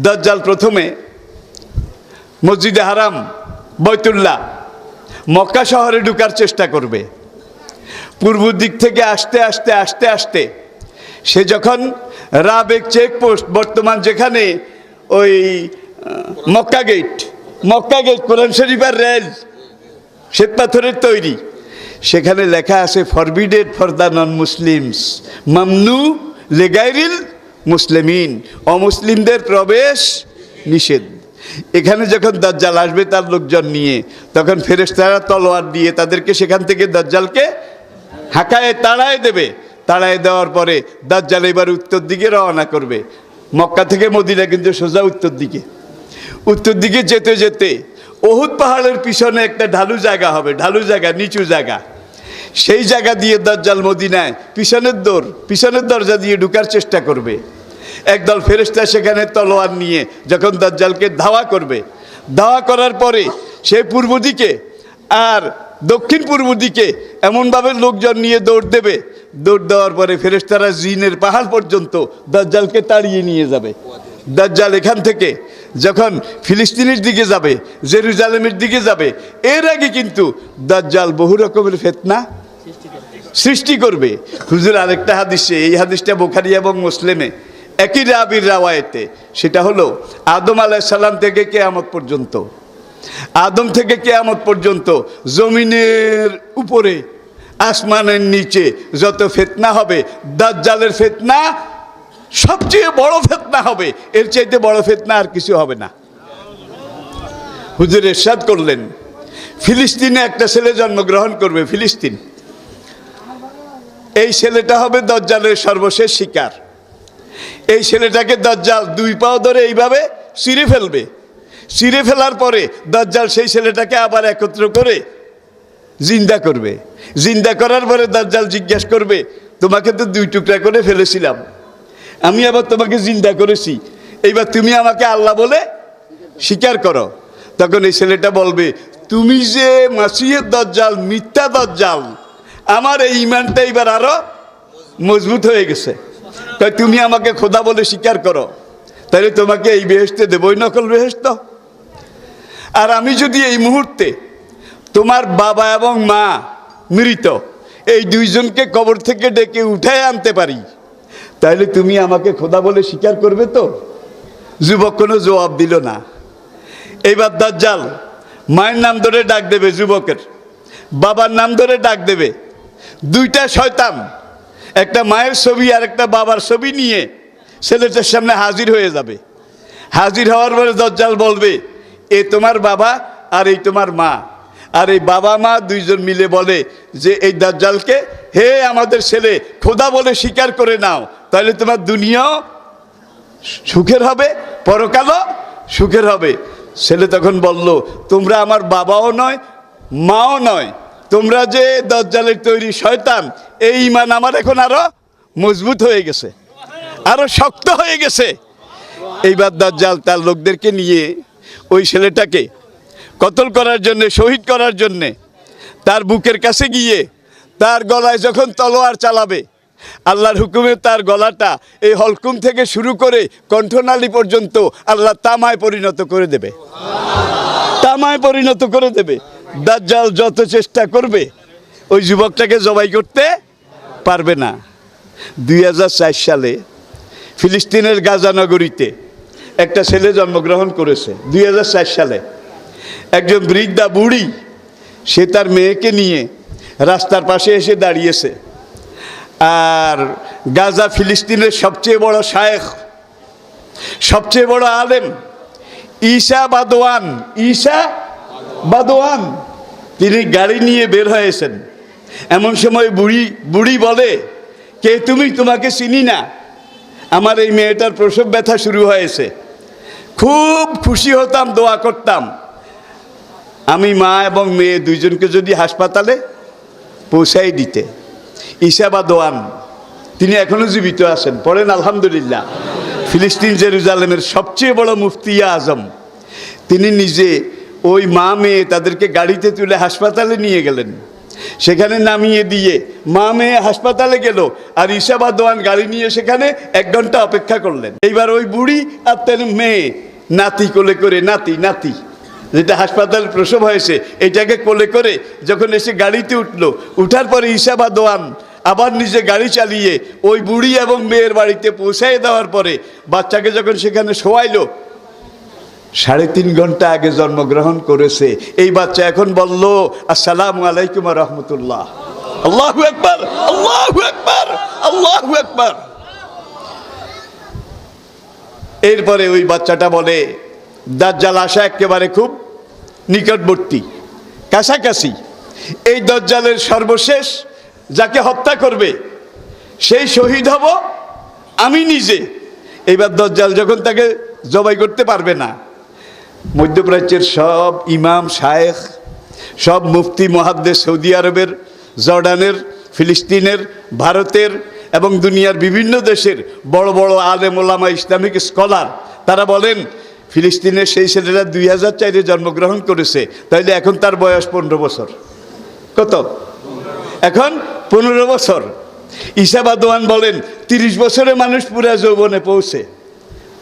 দাজ্জাল প্রথমে মসজিদে হারাম, বাইতুল্লাহ, মক্কা শহরে ঢুকার চেষ্টা করবে। পূর্ব দিক থেকে আস্তে আস্তে আস্তে আস্তে সে যখন রাবেক চেকপোস্ট, বর্তমান যেখানে ওই মক্কা গেট কোরআন শরীফের রেল শ্বেতপাথরের তৈরি, সেখানে লেখা আছে ফরবিডেড ফর দ্য নন মুসলিমস, মামনু লেগাইরিল মুসলিমিন, অমুসলিমদের প্রবেশ নিষেধ। এখানে যখন দাজ্জাল আসবে তার লোকজন নিয়ে, তখন ফেরেশতারা তলোয়ার দিয়ে তাদেরকে সেখান থেকে দাজ্জালকে হাঁকায় তাড়ায় দেবে। তাড়ায় দেওয়ার পরে দাজ্জাল এবার উত্তর দিকে রওনা করবে। মক্কা থেকে মদিনা কিন্তু সোজা উত্তর দিকে। উত্তর দিকে যেতে যেতে উহুদ পাহাড়ের পিছনে একটা ঢালু জায়গা হবে, ঢালু জায়গা, নিচু জায়গা। সেই জায়গা দিয়ে দাজ্জাল মদিনায় পিছনের দরজা দিয়ে ঢুকার চেষ্টা করবে। একদল ফেরেশতা সেখানে তলোয়ার নিয়ে যখন দাজ্জালকে ধাওয়া করবে, ধাওয়া করার পরে সে পূর্ব দিকে আর দক্ষিণ পূর্ব দিকে এমনভাবে লোকজন নিয়ে দৌড় দেবে, দৌড় দেওয়ার পরে ফেরেশতারা জিনের পাহাড় পর্যন্ত দাজ্জালকে তাড়িয়ে নিয়ে যাবে। দাজ্জাল এখান থেকে যখন ফিলিস্তিনের দিকে যাবে, জেরুজালেমের দিকে যাবে, এর আগে কিন্তু দাজ্জাল বহু রকমের ফিতনা সৃষ্টি করবে। হুজুর আরেকটা হাদিসে, এই হাদিসটা বুখারী এবং মুসলিমে একই রাবির রাওয়ায়েতে, সেটা হলো আদম আলাইহিস সালাম থেকে কিয়ামত পর্যন্ত, আদম থেকে কিয়ামত পর্যন্ত জমিনের উপরে আসমানের নিচে যত ফিতনা হবে, দাজ্জালের ফিতনা সবচেয়ে বড় ফিতনা হবে। এর চাইতে বড় ফিতনা আর কিছু হবে না। হুজুর ইরশাদ করলেন, ফিলিস্তিনে একটা ছেলে জন্মগ্রহণ করবে, ফিলিস্তিন। এই ছেলেটা হবে দাজ্জালের সর্বশেষ শিকার। এই ছেলেটাকে দাজ্জাল দুই পাও ধরে এইভাবে ছিঁড়ে ফেলবে। ছিঁড়ে ফেলার পরে দাজ্জাল সেই ছেলেটাকে আবার একত্র করে জিন্দা করবে। জিন্দা করার পরে দাজ্জাল জিজ্ঞাসা করবে, তোমাকে তো দুই টুকরা করে ফেলেছিলাম, আমি আবার তোমাকে জিন্দা করেছি, এইবার তুমি আমাকে আল্লাহ বলে স্বীকার করো। তখন এই ছেলেটা বলবে, তুমি যে মাসিহের দাজ্জাল, মিথ্যা দাজ্জাল, আমার এই ঈমানটা এবার আরো মজবুত হয়ে গেছে, তাই তুমি আমাকে খোদা বলে স্বীকার করো, তাহলে তোমাকে এই বেহেশতে দেবই, নকল বেহেশত। আর আমি যদি এই মুহূর্তে তোমার বাবা এবং মা মৃত, এই দুইজনকে কবর থেকে ডেকে উঠায় আনতে পারি, তাহলে তুমি আমাকে খোদা বলে স্বীকার করবে তো? যুবক কোনো জবাব দিল না। এইবার দাজ্জাল মায়ের নাম ধরে ডাক দেবে, যুবকের বাবার নাম ধরে ডাক দেবে। দুইটা শয়তান, একটা মায়ের ছবি আর একটা বাবার ছবি নিয়ে ছেলেটার সামনে হাজির হয়ে যাবে। হাজির হওয়ার পরে দাজ্জাল বলবে, এ তোমার বাবা আর এই তোমার মা। আর এই বাবা মা দুইজন মিলে বলে যে, এই দাজ্জালকে, হে আমাদের ছেলে, খোদা বলে স্বীকার করে নাও, তাহলে তোমার দুনিয়াও সুখের হবে, পরকালও সুখের হবে। ছেলে তখন বলল, তোমরা আমার বাবাও নয়, মাও নয়, তোমরা যে দাজ্জালের তৈরি শয়তান, এই ঈমান আমার এখন আরো মজবুত হয়ে গেছে, আরো শক্ত হয়ে গেছে। এইবার দাজ্জাল তার লোকদেরকে নিয়ে ওই ছেলেটাকে কতল করার জন্যে, শহীদ করার জন্যে তার বুকের কাছে গিয়ে তার গলায় যখন তলোয়ার চালাবে, আল্লাহর হুকুমে তার গলাটা এই হলকুম থেকে শুরু করে কণ্ঠনালী পর্যন্ত আল্লাহ তামায় পরিণত করে দেবে, তামায় পরিণত করে দেবে। দাজ্জাল যত চেষ্টা করবে ওই যুবকটাকে জবাই করতে পারবে না। 2004 সালে ফিলিস্তিনের গাজা নগরীতে একটা ছেলে জন্মগ্রহণ করেছে। 2004 সালে একজন বৃদ্ধা বুড়ি, সে তার মেয়েকে নিয়ে রাস্তার পাশে এসে দাঁড়িয়েছে। আর গাজা ফিলিস্তিনের সবচেয়ে বড় শায়েখ, সবচেয়ে বড় আলেম ঈসা বাদওয়ান, তিনি গাড়ি নিয়ে বের হয়েছেন। এমন সময় বুড়ি বলে, কে তুমি? তোমাকে চিনি না, আমার এই মেয়েটার প্রসব ব্যথা শুরু হয়েছে, খুব খুশি হতাম, দোয়া করতাম আমি মা এবং মেয়ে দুইজনকে যদি হাসপাতালে পৌঁছাই দিতে। ঈসা বাদওয়ান, তিনি এখনো জীবিত আছেন, পড়েন আলহামদুলিল্লাহ। ফিলিস্তিন জেরুজালেমের সবচেয়ে বড় মুফতি আজম, তিনি নিজে ওই মা মেয়ে তাদেরকে গাড়িতে তুলে হাসপাতালে নিয়ে গেলেন। সেখানে নামিয়ে দিয়ে মা মেয়ে হাসপাতালে গেল, আর ঈসা বাদওয়ান গাড়ি নিয়ে সেখানে 1 ঘন্টা অপেক্ষা করলেন। এইবার ওই বুড়ি আর তার মেয়ে নাতি কোলে করে, নাতি যেটা হাসপাতালে প্রসব হয়েছে, এটাকে কোলে করে যখন এসে গাড়িতে উঠলো, উঠার পরে ঈসা বাদওয়ান আবার নিজে গাড়ি চালিয়ে ওই বুড়ি এবং মেয়ের বাড়িতে পৌঁছায় দেওয়ার পরে বাচ্চাকে যখন সেখানে শোয়াইলো, 3.5 ঘন্টা আগে জন্মগ্রহণ করেছে এই বাচ্চা এখন বলল, আসসালামু আলাইকুম ওয়া রাহমাতুল্লাহ। আল্লাহু আকবার, আল্লাহু আকবার, আল্লাহু আকবার। এরপরে ওই বাচ্চাটা বলে দাজ্জাল আসা একেবারে খুব নিকটবর্তী, কাছাকাছি। এই দাজ্জালের সর্বশেষ যাকে হত্যা করবে সেই শহীদ হব আমি নিজে। এইবার দাজ্জাল যখন তাকে জবাই করতে পারবে না, মধ্যপ্রাচ্যের সব ইমাম শায়েখ, সব মুফতি মুহাদ্দিস, সৌদি আরবের, জর্ডানের, ফিলিস্তিনের, ভারতের এবং দুনিয়ার বিভিন্ন দেশের বড় বড় আলেম ওলামা, ইসলামিক স্কলার, তারা বলেন ফিলিস্তিনের সেই ছেলেরা 2004-এ জন্মগ্রহণ করেছে, তাইলে এখন তার বয়স 15 বছর। কত? এখন 15 বছর। ঈসা বাদওয়ান বলেন 30 বছরে মানুষ পুরা যৌবনে পৌঁছে,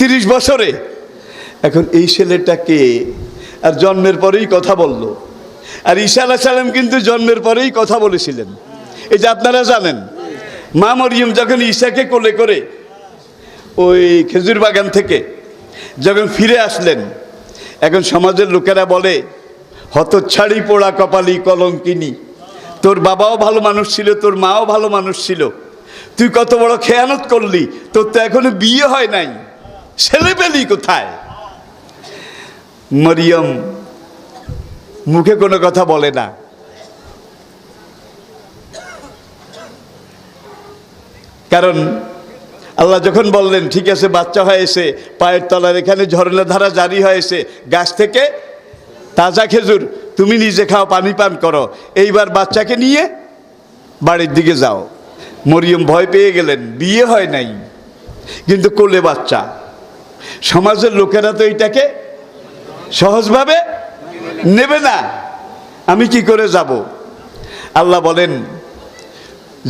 30 বছরে। এখন এই ছেলেটাকে আর জন্মের পরেই কথা বলল। আর ঈসা আলাইহিস সালাম কিন্তু জন্মের পরেই কথা বলেছিলেন, এই যে আপনারা জানেন। মা মরিয়ম যখন ঈসাকে কোলে করে ওই খেজুর বাগান থেকে যখন ফিরে আসলেন, এখন সমাজের লোকেরা বলে হতচ্ছাড়ি পোড়া কপালি কলঙ্কিনী, তোর বাবাও ভালো মানুষ ছিল, তোর মাও ভালো মানুষ ছিল, তুই কত বড় খেয়ানত করলি, তোর তো এখনো বিয়ে হয় নাই, ছেলে পেলি কোথায়? মরিয়ম মুখে কোনো কথা বলে না। কারণ আল্লাহ যখন বললেন ঠিক আছে বাচ্চা হয়েছে, পায়ের তলার এখানে ঝর্ণা ধারা জারি হয়েছে, গাছ থেকে তাজা খেজুর তুমি নিজে খাও, পানি পান করো, এইবার বাচ্চাকে নিয়ে বাড়ির দিকে যাও। মরিয়ম ভয় পেয়ে গেলেন, বিয়ে হয় নাই কিন্তু কোলে বাচ্চা। সমাজের লোকেরা তো এটাকে সহজভাবে নেবে না, আমি কি করে যাব? আল্লাহ বলেন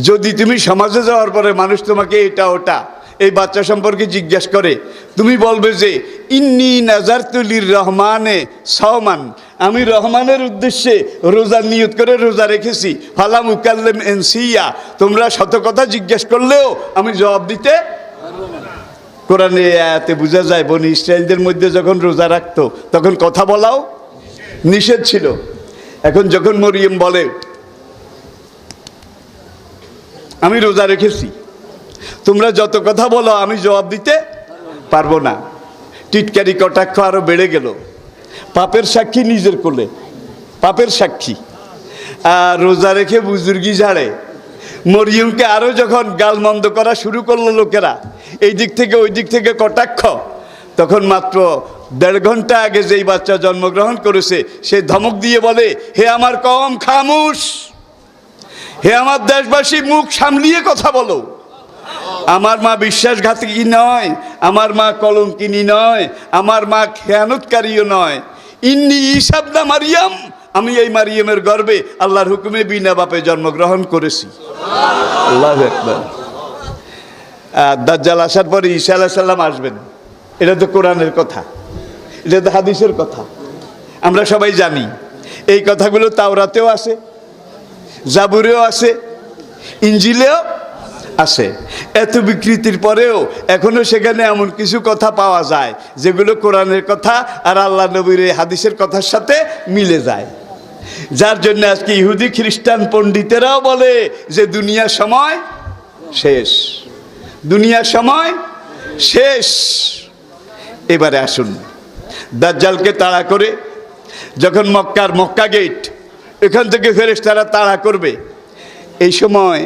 যদি তুমি সমাজে যাওয়ার পরে মানুষ তোমাকে এটা ওটা এই বাচ্চা সম্পর্কে জিজ্ঞাসা করে, তুমি বলবে যে ইন্নী নাজারতু লির-রহমানে সাওমান, আমি রহমানের উদ্দেশ্যে রোজার নিয়ত করে রোজা রেখেছি, ফালাম উকাল্লিম ইনসিয়া, তোমরা শত কথা জিজ্ঞেস করলেও আমি জবাব দিতে। কোরআনে আয়াতে বোঝা যায় বনি ইসরায়েলদের মধ্যে যখন রোজা রাখতো তখন কথা বলাও নিষেধ ছিল। এখন যখন মরিয়ম বলে আমি রোজা রেখেছি, তোমরা যত কথা বলো আমি জবাব দিতে পারবো না, টিটকারি কটাক্ষ আরো বেড়ে গেল। পাপের সাক্ষী নিজের কোলে, পাপের সাক্ষী। আর রোজা রেখে বুজুর্গি ঝাড়ে। মরিয়মকে আরো যখন গালমন্দ করা শুরু করলো লোকেরা, এই দিক থেকে ওই দিক থেকে কটাক্ষ, তখন মাত্র 1.5 ঘন্টা আগে যেই বাচ্চা জন্মগ্রহণ করেছে সে ধমক দিয়ে বলে, হে আমার কওম খামুশ, হে আমার দেশবাসী মুখ সামলিয়ে কথা বলো। আমার মা বিশ্বাসঘাতকী নয়, আমার মা কলঙ্কিনী নয়, আমার মা খেয়ানতকারীও নয়। ইন্নী ঈসা ইবনে মারিয়াম, আমি এই মারিয়ামের গর্ভে আল্লাহর হুকুমে বিনা বাপে জন্মগ্রহণ করেছি। আল্লাহু আকবার। দাজ্জাল আসার পরে ঈসা আলাইহিস সালাম আসবেন, এটা তো কোরআনের কথা, এটা তো হাদিসের কথা, আমরা সবাই জানি। এই কথাগুলো তাওরাতেও আছে, জাবুরেও আছে, ইঞ্জিলেও আছে। এত বিকৃতির পরেও এখনো সেখানে এমন কিছু কথা পাওয়া যায় যেগুলো কোরআনের কথা আর আল্লাহ নবীর হাদিসের কথার সাথে মিলে যায়, যার জন্য আজকে ইহুদি খ্রিস্টান পণ্ডিতেরাও বলে যে দুনিয়ার সময় শেষ, দুনিয়ার সময় শেষ। এবারে আসুন, দাজ্জালকে তাড়া করে যখন মক্কা গেট এখান থেকে ফেরেশতারা তাড়া করবে, এই সময়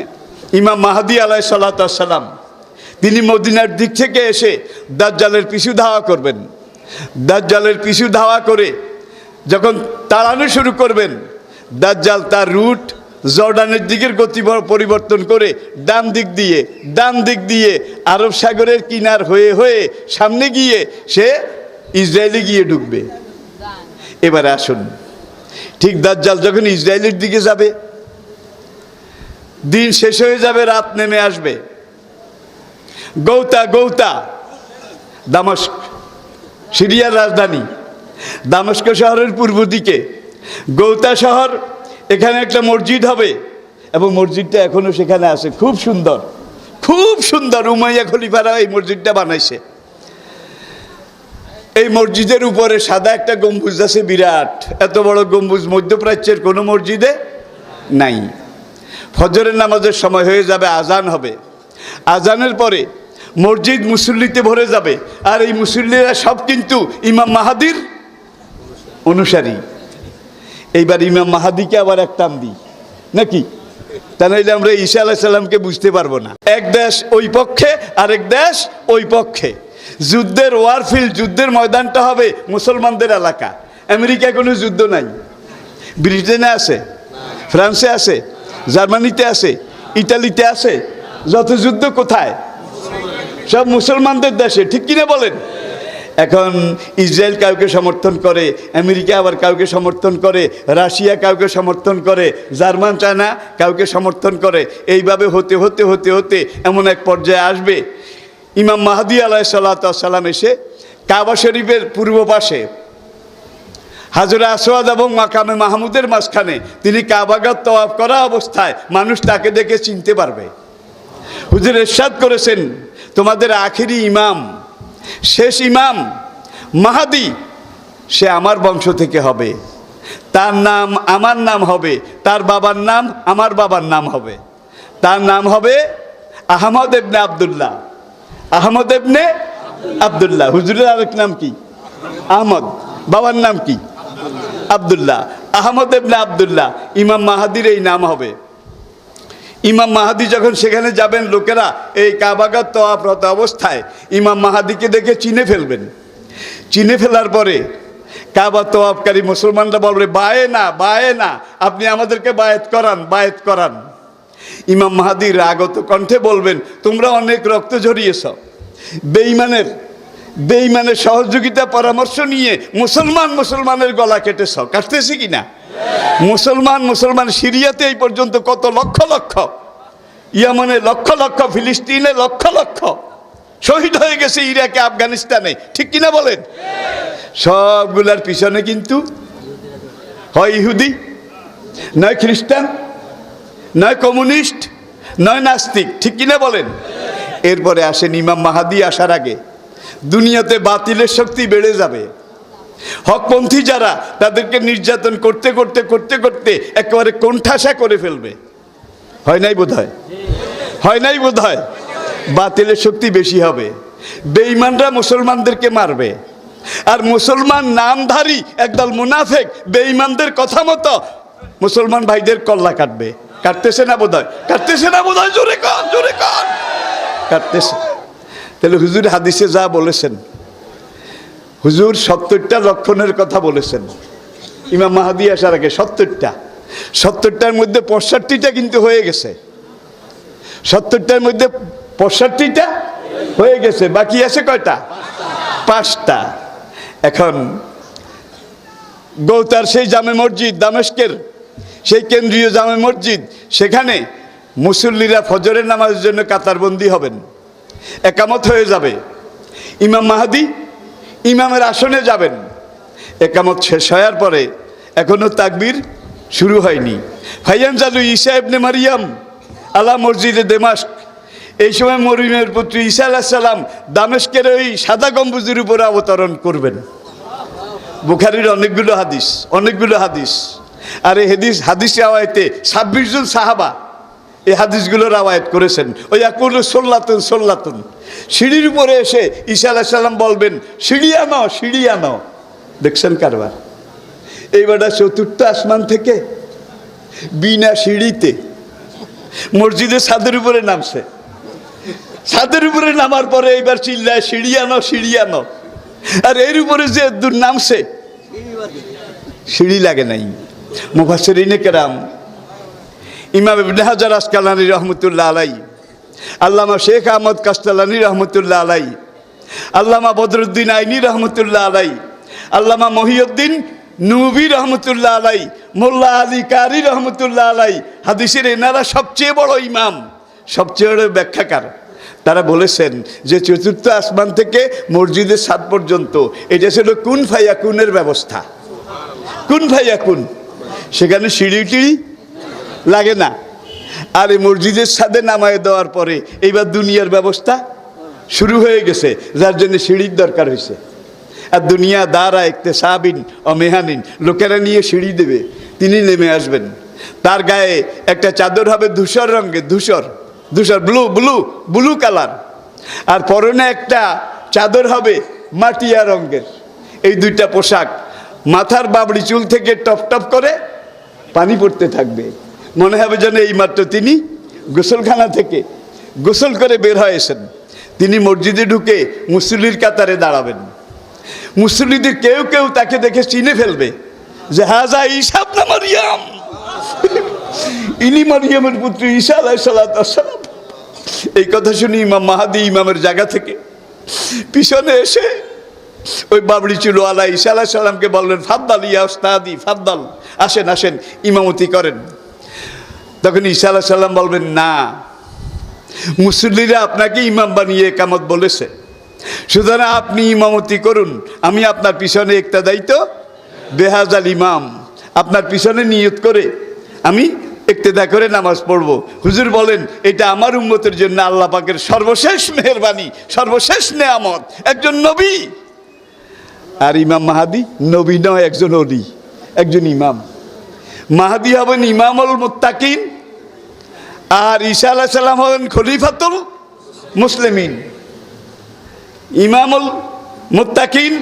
ইমাম মাহদী আলাইহিস সালাতু ওয়াস সালাম তিনি মদিনার দিক থেকে এসে দাজ্জালের পিছু ধাওয়া করবেন। দাজ্জালের পিছু ধাওয়া করে যখন তাড়ানো শুরু করবেন, দাজ্জাল তার রুট জর্ডানের দিকের গতি পরিবর্তন করে ডান দিক দিয়ে আরব সাগরের কিনার হয়ে হয়ে সামনে গিয়ে সে ইসরায়েলে গিয়ে ঢুকবে। এবারে আসুন, ঠিক দাজ্জাল যখন ইসরায়েলের দিকে যাবে, দিন শেষ হয়ে যাবে, রাত নেমে আসবে। গৌতা দামেস্ক, সিরিয়ার রাজধানী, দামেস্ক শহরের পূর্ব দিকে গৌতা শহর, এখানে একটা মসজিদ হবে এবং মসজিদটা এখনো সেখানে আছে, খুব সুন্দর, খুব সুন্দর। উমাইয়া খলিফারা এই মসজিদটা বানাইছে। এই মসজিদের উপরে সাদা একটা গম্বুজ আছে, বিরাট এত বড় গম্বুজ মধ্যপ্রাচ্যের কোনো মসজিদে নাই। ফজরের নামাজের সময় হয়ে যাবে, আজান হবে, আজানের পরে মসজিদ মুসল্লিতে ভরে যাবে, আর এই মুসল্লিরা সব কিন্তু ইমাম মাহাদির অনুসারী। এইবার ইমাম মাহাদিকে আবার এক টান দিই নাকি, তা নাইলে আমরা ঈসা আলাইহিস সালামকে বুঝতে পারবো না। এক দেশ ওই পক্ষে, আরেক দেশ ওই পক্ষে। যুদ্ধের ওয়ারফিল্ড, যুদ্ধের ময়দানটা হবে মুসলমানদের এলাকা। আমেরিকায় কোনো যুদ্ধ নাই, ব্রিটেনে আছে, ফ্রান্সে আছে, জার্মানিতে আছে, ইটালিতে আছে। যত যুদ্ধ কোথায়? সব মুসলমানদের দেশে, ঠিক কিনা বলেন? এখন ইসরায়েল কাউকে সমর্থন করে, আমেরিকা আবার কাউকে সমর্থন করে, রাশিয়া কাউকে সমর্থন করে, জার্মান চায়না কাউকে সমর্থন করে। এইভাবে হতে হতে হতে হতে এমন এক পর্যায়ে আসবে, ইমাম মাহদী আলাইহিস সালাম এসে কাবা শরীফের পূর্ব পাশে হাজরে আসওয়াদ এবং মাকামে মাহমুদের মাঝখানে তিনি কাবাগত তওয়াফ করা অবস্থায় মানুষ তাকে দেখে চিনতে পারবে। হুজুর ইরশাদ করেছেন, তোমাদের আখিরি ইমাম, শেষ ইমাম মাহাদি, সে আমার বংশ থেকে হবে, তার নাম আমার নাম হবে, তার বাবার নাম আমার বাবার নাম হবে, তার নাম হবে আহমদ ইবনে আব্দুল্লাহ। আহমদ ইবনে আব্দুল্লাহ। হুজুরের আরেক নাম কি? আহমদ। বাবার নাম কি? আব্দুল্লাহ। আহমদ ইবনে আব্দুল্লাহ। ইমাম মাহাদির এই নাম হবে। ইমাম মাহাদি যখন সেখানে যাবেন, লোকেরা এই কাবাগত তওয়াফরত অবস্থায় ইমাম মাহাদিকে দেখে চিনে ফেলবেন। চিনে ফেলার পরে কাবা তওয়াফকারী মুসলমানরা বলবে, বায়ে না, বায়ে না, আপনি আমাদেরকে বায়াত করান, বায়াত করান। ইমাম মাহাদি রাগত কণ্ঠে বলবেন, তোমরা অনেক রক্ত ঝরিয়েছ, বেঈমানের সহযোগিতা পরামর্শ নিয়ে মুসলমানের গলা কেটেছ। কাটতেছি কিনা? মুসলমান সিরিয়াতে এই পর্যন্ত কত লক্ষ লক্ষ, ইয়ামানে লক্ষ লক্ষ, ফিলিস্তিনে লক্ষ লক্ষ শহীদ হয়ে গেছে, ইরাকে, আফগানিস্তানে, ঠিক কিনা বলেন? সবগুলার পিছনে কিন্তু হয় ইহুদি, নয় খ্রিস্টান, নয় কমিউনিস্ট, নয় নাস্তিক, ঠিক কিনা বলেন? এরপরে আসেন ইমাম মাহাদি আসার আগে দুনিয়াতে বাতিলের শক্তি বেড়ে যাবে। হকপন্থী যারা, তাদেরকে নির্যাতন করতে করতে করতে করতে একেবারে কোণঠাসা করে ফেলবে। হয় নাই বোধ হয়? হয় নাই বোধ হয়? বাতিলের শক্তি বেশি হবে, বেঈমানরা মুসলমানদেরকে মারবে, আর মুসলমান নামধারী একদল মুনাফেক বেঈমানদের কথা মতো মুসলমান ভাইদের কল্লা কাটবে। কাটতেছে না বোধ হয়? কাটতেছে না বোধ হয়? জোরে কর, জোরে কর। কাটতেছে। তাহলে হুজুর হাদিসে যা বলেছেন, হুজুর 70টা লক্ষণের কথা বলেছেন ইমাম মাহাদি আসার আগে। 70টার মধ্যে 65টা কিন্তু হয়ে গেছে। 70টার মধ্যে 65টা হয়ে গেছে, বাকি আছে কয়টা? 5টা। এখন গৌতার সেই জামে মসজিদ, দামেস্কের সেই কেন্দ্রীয় জামে মসজিদ, সেখানে মুসল্লিরা ফজরের নামাজের জন্য কাতারবন্দি হবেন, একামত হয়ে যাবে। ইমাম মাহাদি ইমামের আসনে যাবেন। একামত শেষ হওয়ার পরে এখনো তাকবীর শুরু হয়নি। ফাইয়ানজালু ঈসা ইবনে মারিয়াম আলা মসজিদে দেমাস্ক। এই সময় মরিয়মের পুত্র ঈসা আলাইহিস সালাম দামেস্কের ওই সাদা গম্বুজের উপরে অবতরণ করবেন। বুখারীর অনেকগুলো হাদিস। আর এই হাদিস রাওয়ায়েতে 26 জন সাহাবা এই হাদিসগুলো রাওয়ায়াত করেছেন। ওই আকুলু সোল্লাতুন। সিঁড়ির উপরে এসে ঈসা আলাইহিস সালাম বলবেন, সিঁড়ি আনো। দেখছেন কারবার? এইবারটা 4র্থ আসমান থেকে বিনা সিঁড়িতে মসজিদের ছাদের উপরে নামছে। ছাদের উপরে নামার পরে এইবার চিল্লায়, সিঁড়ি আনো। আর এর উপরে যে দূর নামছে, সিঁড়ি লাগে নাই। মুফাসসিরিনে কেরাম, ইমাম ইবনে হাজার আসকালানী রহমতুল্লাহ আলাই, আল্লামা শেখ আহমদ কাস্তালানী রহমতুল্লাহ আলাই, আল্লামা বদরুদ্দিন আইনি রহমতুল্লাহ আলাই, আল্লামা মহিউদ্দিন নবী রহমতুল্লাহ আলাই, মোল্লা আলী কারি রহমতুল্লাহ আলাই, হাদিসের এনারা সবচেয়ে বড় ইমাম, সবচেয়ে বড় ব্যাখ্যাকার। তারা বলেছেন যে 4র্থ আসমান থেকে মসজিদের ছাদ পর্যন্ত এটা ছিল কুন ফায়াকুনের ব্যবস্থা। কুন ফায়াকুন, সেখানে সিঁড়ি টিড়ি লাগে না। আর এই মসজিদের ছাদে নামায় দেওয়ার পরে এইবার দুনিয়ার ব্যবস্থা শুরু হয়ে গেছে, যার জন্য সিঁড়ির দরকার হয়েছে। আর দুনিয়া দ্বারা ইকতেসাবিন ও মেহানিন, লোকেরা নিয়ে সিঁড়ি দেবে, তিনি নেমে আসবেন। তার গায়ে একটা চাদর হবে ধূসর রঙের, ধূসর ব্লু কালার। আর পরনে একটা চাদর হবে মাটিয়া রঙের। এই দুইটা পোশাক, মাথার বাবড়ি চুল থেকে টপ টপ করে পানি পড়তে থাকবে। মনে হবে যেন এইমাত্র তিনি গোসলখানা থেকে গোসল করে বের হয়েছেন। তিনি মসজিদে ঢুকে মুসল্লির কাতারে দাঁড়াবেন। মুসল্লিদের কেউ কেউ তাকে দেখে চিনে ফেলবে যে হাজা ঈসা ইবনে মারইয়াম, ইনি মারিয়ামের পুত্র ঈসা আলাইহিস সালাম। এই কথা শুনে ইমাম মাহাদি ইমামের জায়গা থেকে পিছনে এসে ওই বাবড়ি চুলওয়ালা ঈসা আলাইহিস সালামকে বললেন, ফাদ্দাল ইয়া উস্তাদি ফাদ্দাল, আসেন আসেন ইমামতি করেন। তখন ঈসা আলাইহিস সালাম বলবেন, না, মুসল্লিরা আপনাকে ইমাম বানিয়ে একামত বলেছে, সুতরাং আপনি ইমামতি করুন, আমি আপনার পিছনে ইক্তাদাই তো বেহাজাল ইমাম, আপনার পিছনে নিয়ত করে আমি ইক্তেদা করে নামাজ পড়ব। হুজুর বলেন, এটা আমার উম্মতের জন্য আল্লাহ পাকের সর্বশেষ মেহেরবানি, সর্বশেষ নেয়ামত, একজন নবী। আর ইমাম মাহাদি নবী নয়, একজন ওলি, একজন ইমাম। মাহাদি হবেন ইমামুল মুত্তাকিন, আর ঈসা আলাইহিস সালাম হবেন খলিফাতুল মুসলিমিন। ইমামুল মুত্তাকিন,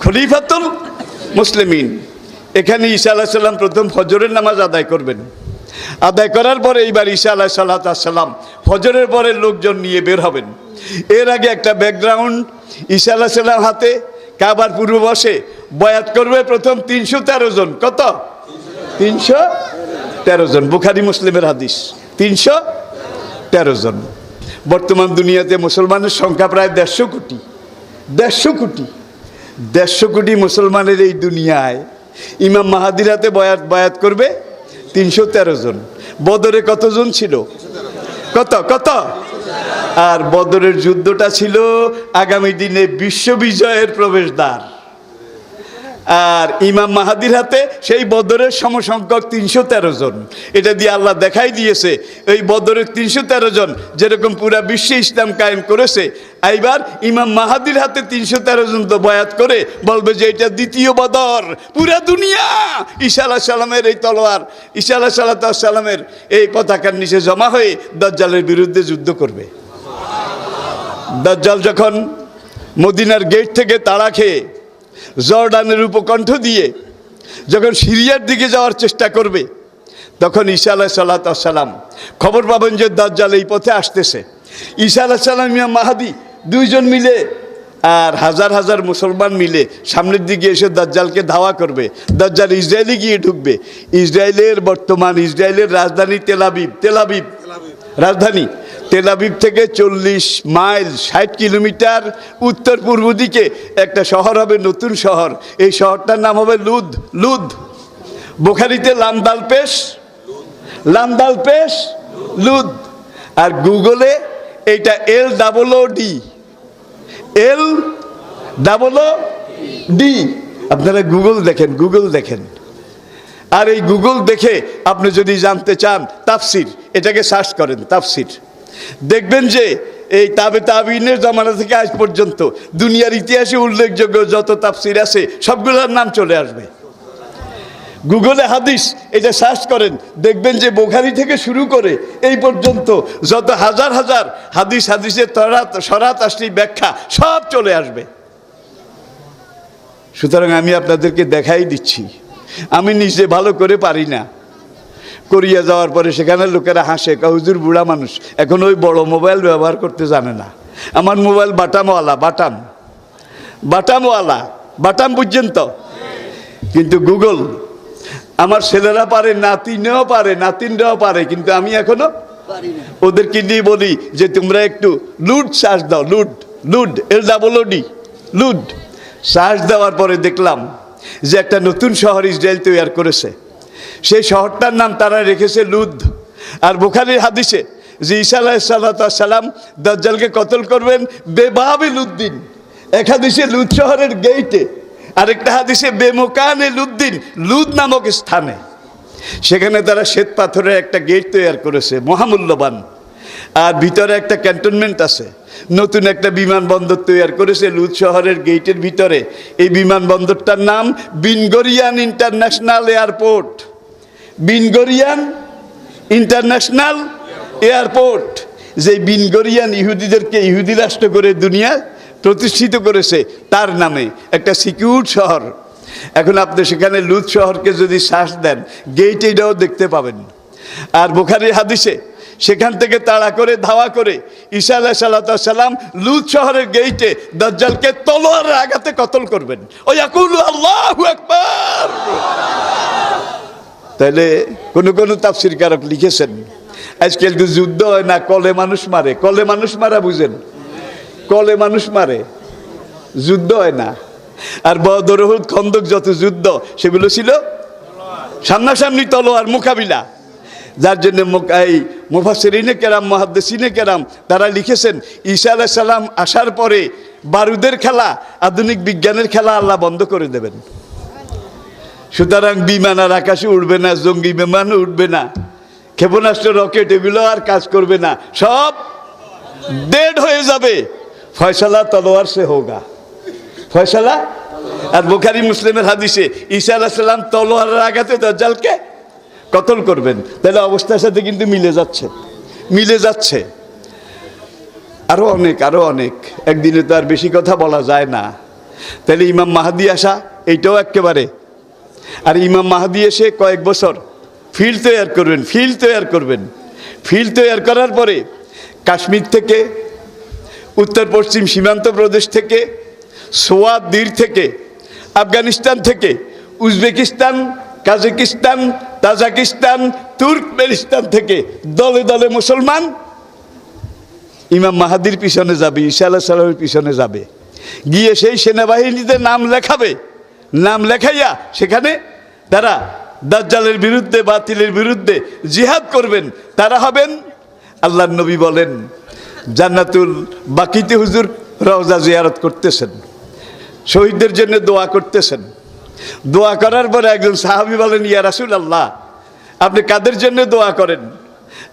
খলিফাতুল মুসলিমিন। এখানে ঈসা আলাইহিস সালাম প্রথম ফজরের নামাজ আদায় করবেন। আদায় করার পরে এইবার ঈসা আলাইহিস সালাম ফজরের পরে লোকজন নিয়ে বের হবেন। এর আগে একটা ব্যাকগ্রাউন্ড, ঈসা আলাইহিস সালাম হাতে কাবার পূর্ব বসে বয়াত করবে প্রথম 313 জন। কত? 313 জন। বুখারী মুসলিমের হাদিস, 313 জন। বর্তমান দুনিয়াতে মুসলমানের সংখ্যা প্রায় 150 কোটি। 150 কোটি মুসলমানের এই দুনিয়ায় ইমাম মাহাদির হাতে বয়াত করবে 313 জন। বদরে কতজন ছিল? কত? আর বদরের যুদ্ধটা ছিল আগামী দিনে বিশ্ববিজয়ের প্রবেশদ্বার। আর ইমাম মাহাদির হাতে সেই বদরের সমসংখ্যক 313 জন। এটা দিয়ে আল্লাহ দেখাই দিয়েছে এই বদরের 313 জন যেরকম পুরা বিশ্বে ইসলাম কায়েম করেছে, এইবার ইমাম মাহাদির হাতে 313 জন তো বয়াত করে বলবে যে এটা দ্বিতীয় বদর। পুরা দুনিয়া ঈসা আলাইহিস সালামের এই তলোয়ার, ঈসা আলাইহিস সালামের এই পতাকার নিচে জমা হয়ে দাজ্জালের বিরুদ্ধে যুদ্ধ করবে। দাজ্জাল যখন মদিনার গেট থেকে তাড়া খেয়ে জর্ডানের উপকণ্ঠ দিয়ে যখন সিরিয়ার দিকে যাওয়ার চেষ্টা করবে, তখন ঈসা আলাইহিস সালাম খবর পাবেন যে দাজ্জাল এই পথে আসতেছে। ঈসা আলাইহিস সালাম, ইমাম মাহাদি দুইজন মিলে আর হাজার হাজার মুসলমান মিলে সামনের দিকে এসে দাজ্জালকে ধাওয়া করবে। দাজ্জাল ইসরায়েলে গিয়ে ঢুকবে। ইসরায়েলের রাজধানী তেলাবিব রাজধানী তেলাবিব থেকে 40 মাইল 60 কিলোমিটার উত্তর পূর্ব দিকে একটা শহর হবে, নতুন শহর। এই শহরটার নাম হবে লুদ। বুখারীতে লামদালপেশ লুদ। আর গুগলে এইটা LOOD। আপনারা গুগল দেখেন। আর এই গুগল দেখে আপনি যদি জানতে চান তাফসির, এটাকে সার্চ করেন তাফসির, দেখবেন যে এই তাবিনের জামানা থেকে আজ পর্যন্ত দুনিয়ার ইতিহাসে উল্লেখযোগ্য যত তাফসির আছে সবগুলোর নাম চলে আসবে। গুগলে হাদিস এটা সার্চ করেন, দেখবেন যে বুখারী থেকে শুরু করে এই পর্যন্ত যত হাজার হাজার হাদিসের সরাত আসলি ব্যাখ্যা সব চলে আসবে। সুতরাং আমি আপনাদেরকে দেখাই দিচ্ছি, আমি নিজে ভালো করে পারি না। কোরিয়া যাওয়ার পরে সেখানে লোকেরা হাসে, হুজুর বুড়া মানুষ, এখন ওই বড় মোবাইল ব্যবহার করতে জানে না। আমার মোবাইল বাটাম বুঝছেন তো? কিন্তু গুগল আমার ছেলেরা পারে, নাতিনরাও পারে, কিন্তু আমি এখনো ওদেরকে নিয়ে বলি যে তোমরা একটু লুড সার্চ দাও। লুড লুড সার্চ দেওয়ার পরে দেখলাম যে একটা নতুন শহর ইসরায়েল তৈরি করেছে। সেই শহরটার নাম তারা রেখেছে লুদ। আর বুখারীর হাদিসে যে ঈসা আলাইহিস সালাম দাজ্জালকে কতল করবেন বেবাবে লুদ্দিন, এক হাদিসে লুদ শহরের গেইটে, আরেকটা হাদিসে বেমকানে লুদ নামক স্থানে। সেখানে তারা শ্বেত পাথরের একটা গেট তৈরি করেছে মহামূল্যবান। আর ভিতরে একটা ক্যান্টনমেন্ট আছে, নতুন একটা বিমানবন্দর তৈরি করেছে লুদ শহরের গেটের ভিতরে। এই বিমানবন্দরটার নাম বিনগরিয়ান ইন্টারন্যাশনাল এয়ারপোর্ট। যে বিনগরিয়ান ইহুদিদেরকে ইহুদি রাষ্ট্র করে দুনিয়া প্রতিষ্ঠিত করেছে, তার নামে একটা সিকিউর শহর। এখন আপনি সেখানে লুত শহরকে যদি শ্বাস দেন, গেট এটাও দেখতে পাবেন। আর বুখারীর হাদিসে সেখান থেকে তাড়া করে ধাওয়া করে ঈসা আলাইহিস সালাম লুত শহরের গেইটে দাজ্জালকে তলোয়ারের আঘাতে কতল করবেন। ও ইয়াকুলু আল্লাহু আকবার। তাহলে কোন তাফসীরকারক লিখেছেন, আজকাল তো যুদ্ধ হয় না, কলে মানুষ মারে। কলে মানুষ মারা বুঝেন? কলে মানুষ মারে, যুদ্ধ হয় না। আর বদর, উহুদ, খন্দক যত যুদ্ধ সেগুলো ছিল সামনাসামনি তলোয়ার মোকাবিলা। যার জন্য এই মুফাসসিরিনে কেরাম, মুহাদ্দিসিনে কেরাম তারা লিখেছেন ঈসা আলাইহিস সালাম আসার পরে বারুদের খেলা, আধুনিক বিজ্ঞানের খেলা আল্লাহ বন্ধ করে দেবেন। সুতরাং বিমান আর আকাশে উঠবে না, জঙ্গি বিমানও উঠবে না, ক্ষেপণাস্ত্র, রকেট এগুলো আর কাজ করবে না, সব ডেড হয়ে যাবে। ফয়সালা তলোয়ার সে হোগা, ফয়সালা। আর বুখারী মুসলিমের হাদিসে ঈসা আলাইহিস সালাম তলোয়ারের আঘাতে দাজ্জালকে কতল করবেন। তাহলে অবস্থার সাথে কিন্তু মিলে যাচ্ছে। আরো অনেক, একদিনে তো আর বেশি কথা বলা যায় না। তাহলে ইমাম মাহদী আসা, এইটাও একেবারে। আর ইমাম মাহদী এসে কয়েক বছর ফিল্ড তৈয়ার করার পরে কাশ্মীর থেকে, উত্তর পশ্চিম সীমান্ত প্রদেশ থেকে, সোয়াত দ্বীর থেকে, আফগানিস্তান থেকে, উজবেকিস্তান, কাজাকিস্তান, তাজিকিস্তান, তুর্কমেনিস্তান থেকে দলে দলে মুসলমান ইমাম মাহাদির পিছনে যাবে, ঈসা আলাইহিস সালামের পিছনে যাবে, গিয়ে সেই সেনাবাহিনীতে নাম লেখাইয়া সেখানে তারা দাজ্জালের বিরুদ্ধে, বাতিলের বিরুদ্ধে জিহাদ করবেন। তারা হবেন, আল্লাহর নবী বলেন, জান্নাতুল বাকিতে হুজুর রওজা জিয়ারত করতেছেন, শহীদদের জন্য দোয়া করতেছেন। দোয়া করার পরে একজন সাহাবী বলেন, ইয়া রাসূলুল্লাহ, আপনি কাদের জন্য দোয়া করেন?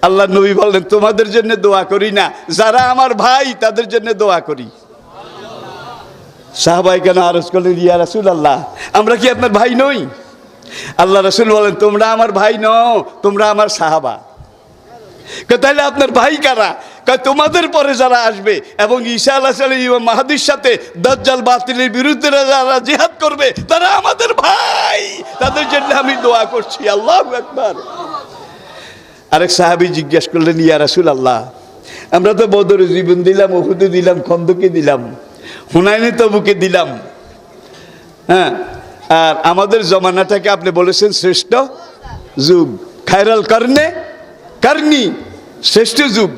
আল্লাহর নবী বললেন, তোমাদের জন্য দোয়া করি না, যারা আমার ভাই তাদের জন্য দোয়া করি। সাহাবায়ে কেন আরজ করলেন, ইয়া রাসূলুল্লাহ, আমরা কি আপনার ভাই নই? আল্লাহ রাসূল বলেন, তোমরা আমার ভাই নও, তোমরা আমার সাহাবা। তাহলে আপনার ভাই কারা? তোমাদের পরে যারা আসবে এবং ঈসা আলাইহিস সালাম ইমাম মাহদীর সাথে দাজ্জাল বাতিলের বিরুদ্ধে যারা জিহাদ করবে তারা আমাদের ভাই, তাদের জন্য আমি দোয়া করছি। আল্লাহু আকবার। আরেক সাহাবী জিজ্ঞেস করলেন, ইয়া রাসূলুল্লাহ, আমরা তো বদরে জীবন দিলাম, উহুদে দিলাম, খন্দকে দিলাম, হুনাইনে তবুকে দিলাম, হ্যাঁ, আর আমাদের জমানাটাকে আপনি বলেছেন শ্রেষ্ঠ যুগ, খায়রাল কারনি, শ্রেষ্ঠ যুগ।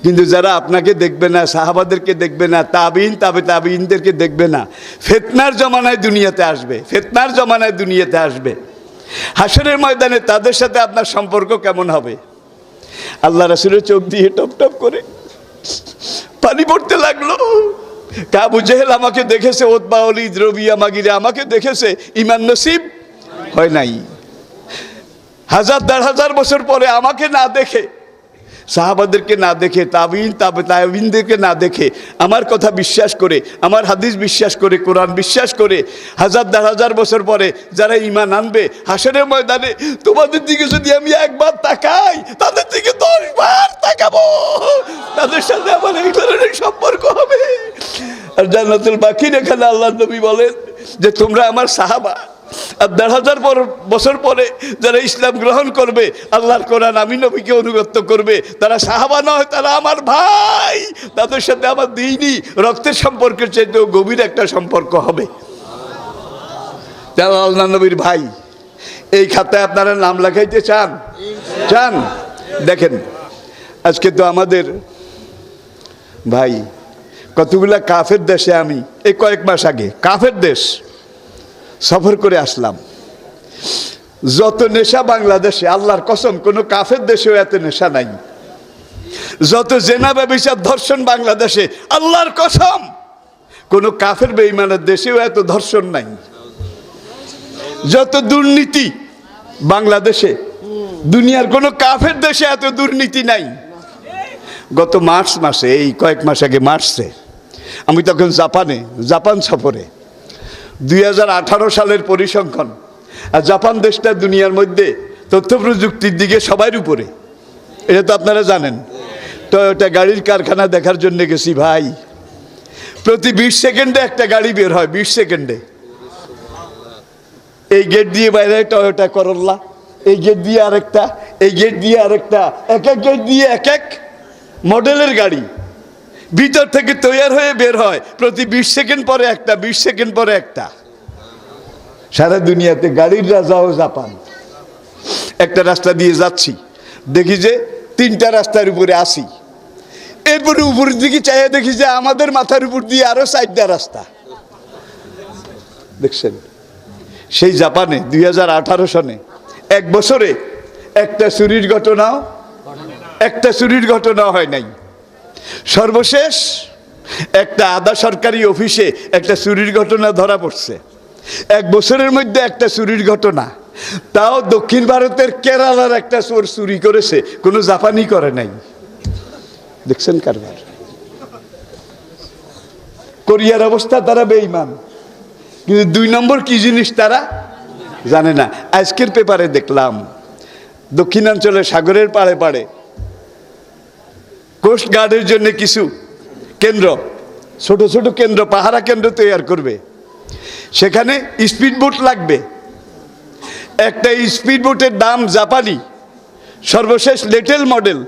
কিন্তু যারা আপনাকে দেখবে না, সাহাবাদেরকে দেখবে না, তাবিনদেরকে দেখবে না, ফিতনার জমানায় দুনিয়াতে আসবে, হাসরের ময়দানে তাদের সাথে আপনার সম্পর্ক কেমন হবে? আল্লাহ রাসূলের চোখ দিয়ে টপ টপ করে পানি পড়তে লাগলো। আবু জেহেল আমাকে দেখেছে, উতবা, ওলীদ, রবিয়া, মাগিরা আমাকে দেখেছে, ঈমান নসিব হয় নাই। 1000-1500 বছর পরে আমাকে না দেখে, সাহাবাদেরকে না দেখে, তাবিনদেরকে না দেখে, আমার কথা বিশ্বাস করে, আমার হাদিস বিশ্বাস করে, কোরআন বিশ্বাস করে 1000-1500 বছর পরে যারা ঈমান আনবে, হাসরের ময়দানে তোমাদের দিকে যদি আমি একবার তাকাই, তাদের দিকে 10 বার তাকাবো, তাদের সাথে আমার এই ধরনের সম্পর্ক হবে। আর জান্নাতুল বাকির এখানে আল্লাহর নবী বলেন যে তোমরা আমার সাহাবা। আর 1500 বছর পরে যারা ইসলাম গ্রহণ করবে, আল্লাহর কোরআন, আমি নবীকে অনুগত করবে, তারা সাহাবা নয়, তারা আমার ভাই, তাদের সাথে আমার দ্বীনি রক্তের সম্পর্কের চাইতেও গভীর একটা সম্পর্ক হবে। যারা আল্লাহর নবীর ভাই, এই খাতায় আপনারা নাম লেখাইতে চান? দেখেন, আজকে তো আমাদের ভাই কতগুলা কাফের দেশে, আমি এই কয়েক মাস আগে কাফের দেশ সফর করে আসলাম। যত নেশা বাংলাদেশে, আল্লাহর কসম কোনো কাফের দেশেও এত নেশা নাই। যত জেনা, ব্যভিচার, ধর্ষণ বাংলাদেশে, আল্লাহর কসম কোনো কাফের বেঈমানের দেশেও এত ধর্ষণ নাই। যত দুর্নীতি বাংলাদেশে, দুনিয়ার কোনো কাফের দেশে এত দুর্নীতি নাই। গত মার্চ মাসে, এই কয়েক মাস আগে মার্চে, আমি তখন জাপান সফরে, 2018 সালের পরিসংখ্যান, আর জাপান দেশটা দুনিয়ার মধ্যে তথ্য প্রযুক্তির দিকে সবার উপরে, এটা তো আপনারা জানেন। টয়োটা গাড়ির কারখানা দেখার জন্য গেছি ভাই। প্রতি 20 সেকেন্ডে একটা গাড়ি বের হয়, 20 সেকেন্ডে। এই গেট দিয়ে বাইরে টয়োটা করোলা, এই গেট দিয়ে আরেকটা, এই গেট দিয়ে আরেকটা, এক এক গেট দিয়ে এক এক মডেলের গাড়ি ভিতর থেকে তৈরি হয়ে বের হয়। প্রতি 20 সেকেন্ড পরে একটা, 20 সেকেন্ড পরে একটা। সারা দুনিয়াতে গাড়ির রাজাও জাপান। একটা রাস্তা দিয়ে যাচ্ছি, দেখি যে 3টা রাস্তার উপরে আসি। এরপরে উপরের দিকে চাইয়া দেখি যে আমাদের মাথার উপর দিয়ে আরো 4টা রাস্তা। দেখছেন, সেই জাপানে 2018 সনে 1 বছরে একটা চুরির ঘটনাও হয় নাই। সর্বশেষ একটা আধা সরকারি অফিসে একটা চুরির ঘটনা ধরা পড়ছে। 1 বছরের মধ্যে একটা চুরির ঘটনা, তাও দক্ষিণ ভারতের কেরালার একটা চোর চুরি করেছে, কোনো জাপানি করে নাই। দেখছেন কারবার। কোরিয়ার অবস্থা, তারা বেঈমান, কিন্তু 2 নম্বর কি জিনিস তারা জানে না। আজকের পেপারে দেখলাম দক্ষিণাঞ্চলে সাগরের পাড়ে পাড়ে কোস্ট গার্ডের জন্য কিছু কেন্দ্র, ছোট ছোট কেন্দ্র, পাহারা কেন্দ্র তৈরি করবে। সেখানে স্পিড বোট লাগবে। একটা স্পিড বোটের দাম জাপানি সর্বশেষ লেটেল মডেল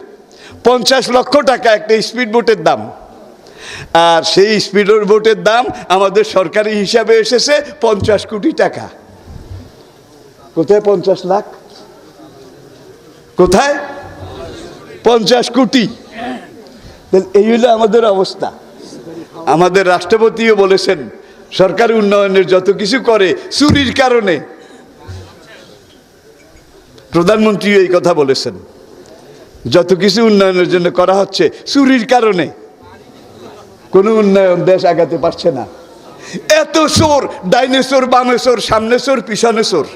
50 লক্ষ টাকা একটা স্পিড বোটের দাম। আর সেই স্পিড বোটের দাম আমাদের সরকারি হিসাবে এসেছে 50 কোটি টাকা। কোথায় 50 লাখ, কোথায় 50 কোটি? এই হলো আমাদের অবস্থা। আমাদের রাষ্ট্রপতিও বলেছেন সরকার উন্নয়নের যত কিছু করে চুরির কারণে। প্রধানমন্ত্রী এই কথা বলেছেন, যত কিছু উন্নয়নের জন্য করা হচ্ছে চুরির কারণে। কোনো উন্নয়ন দেশ আগাতে পারছে না। এত চোর, ডাইনে চোর, বামে চোর, সামনে চোর, পিছনে চোর।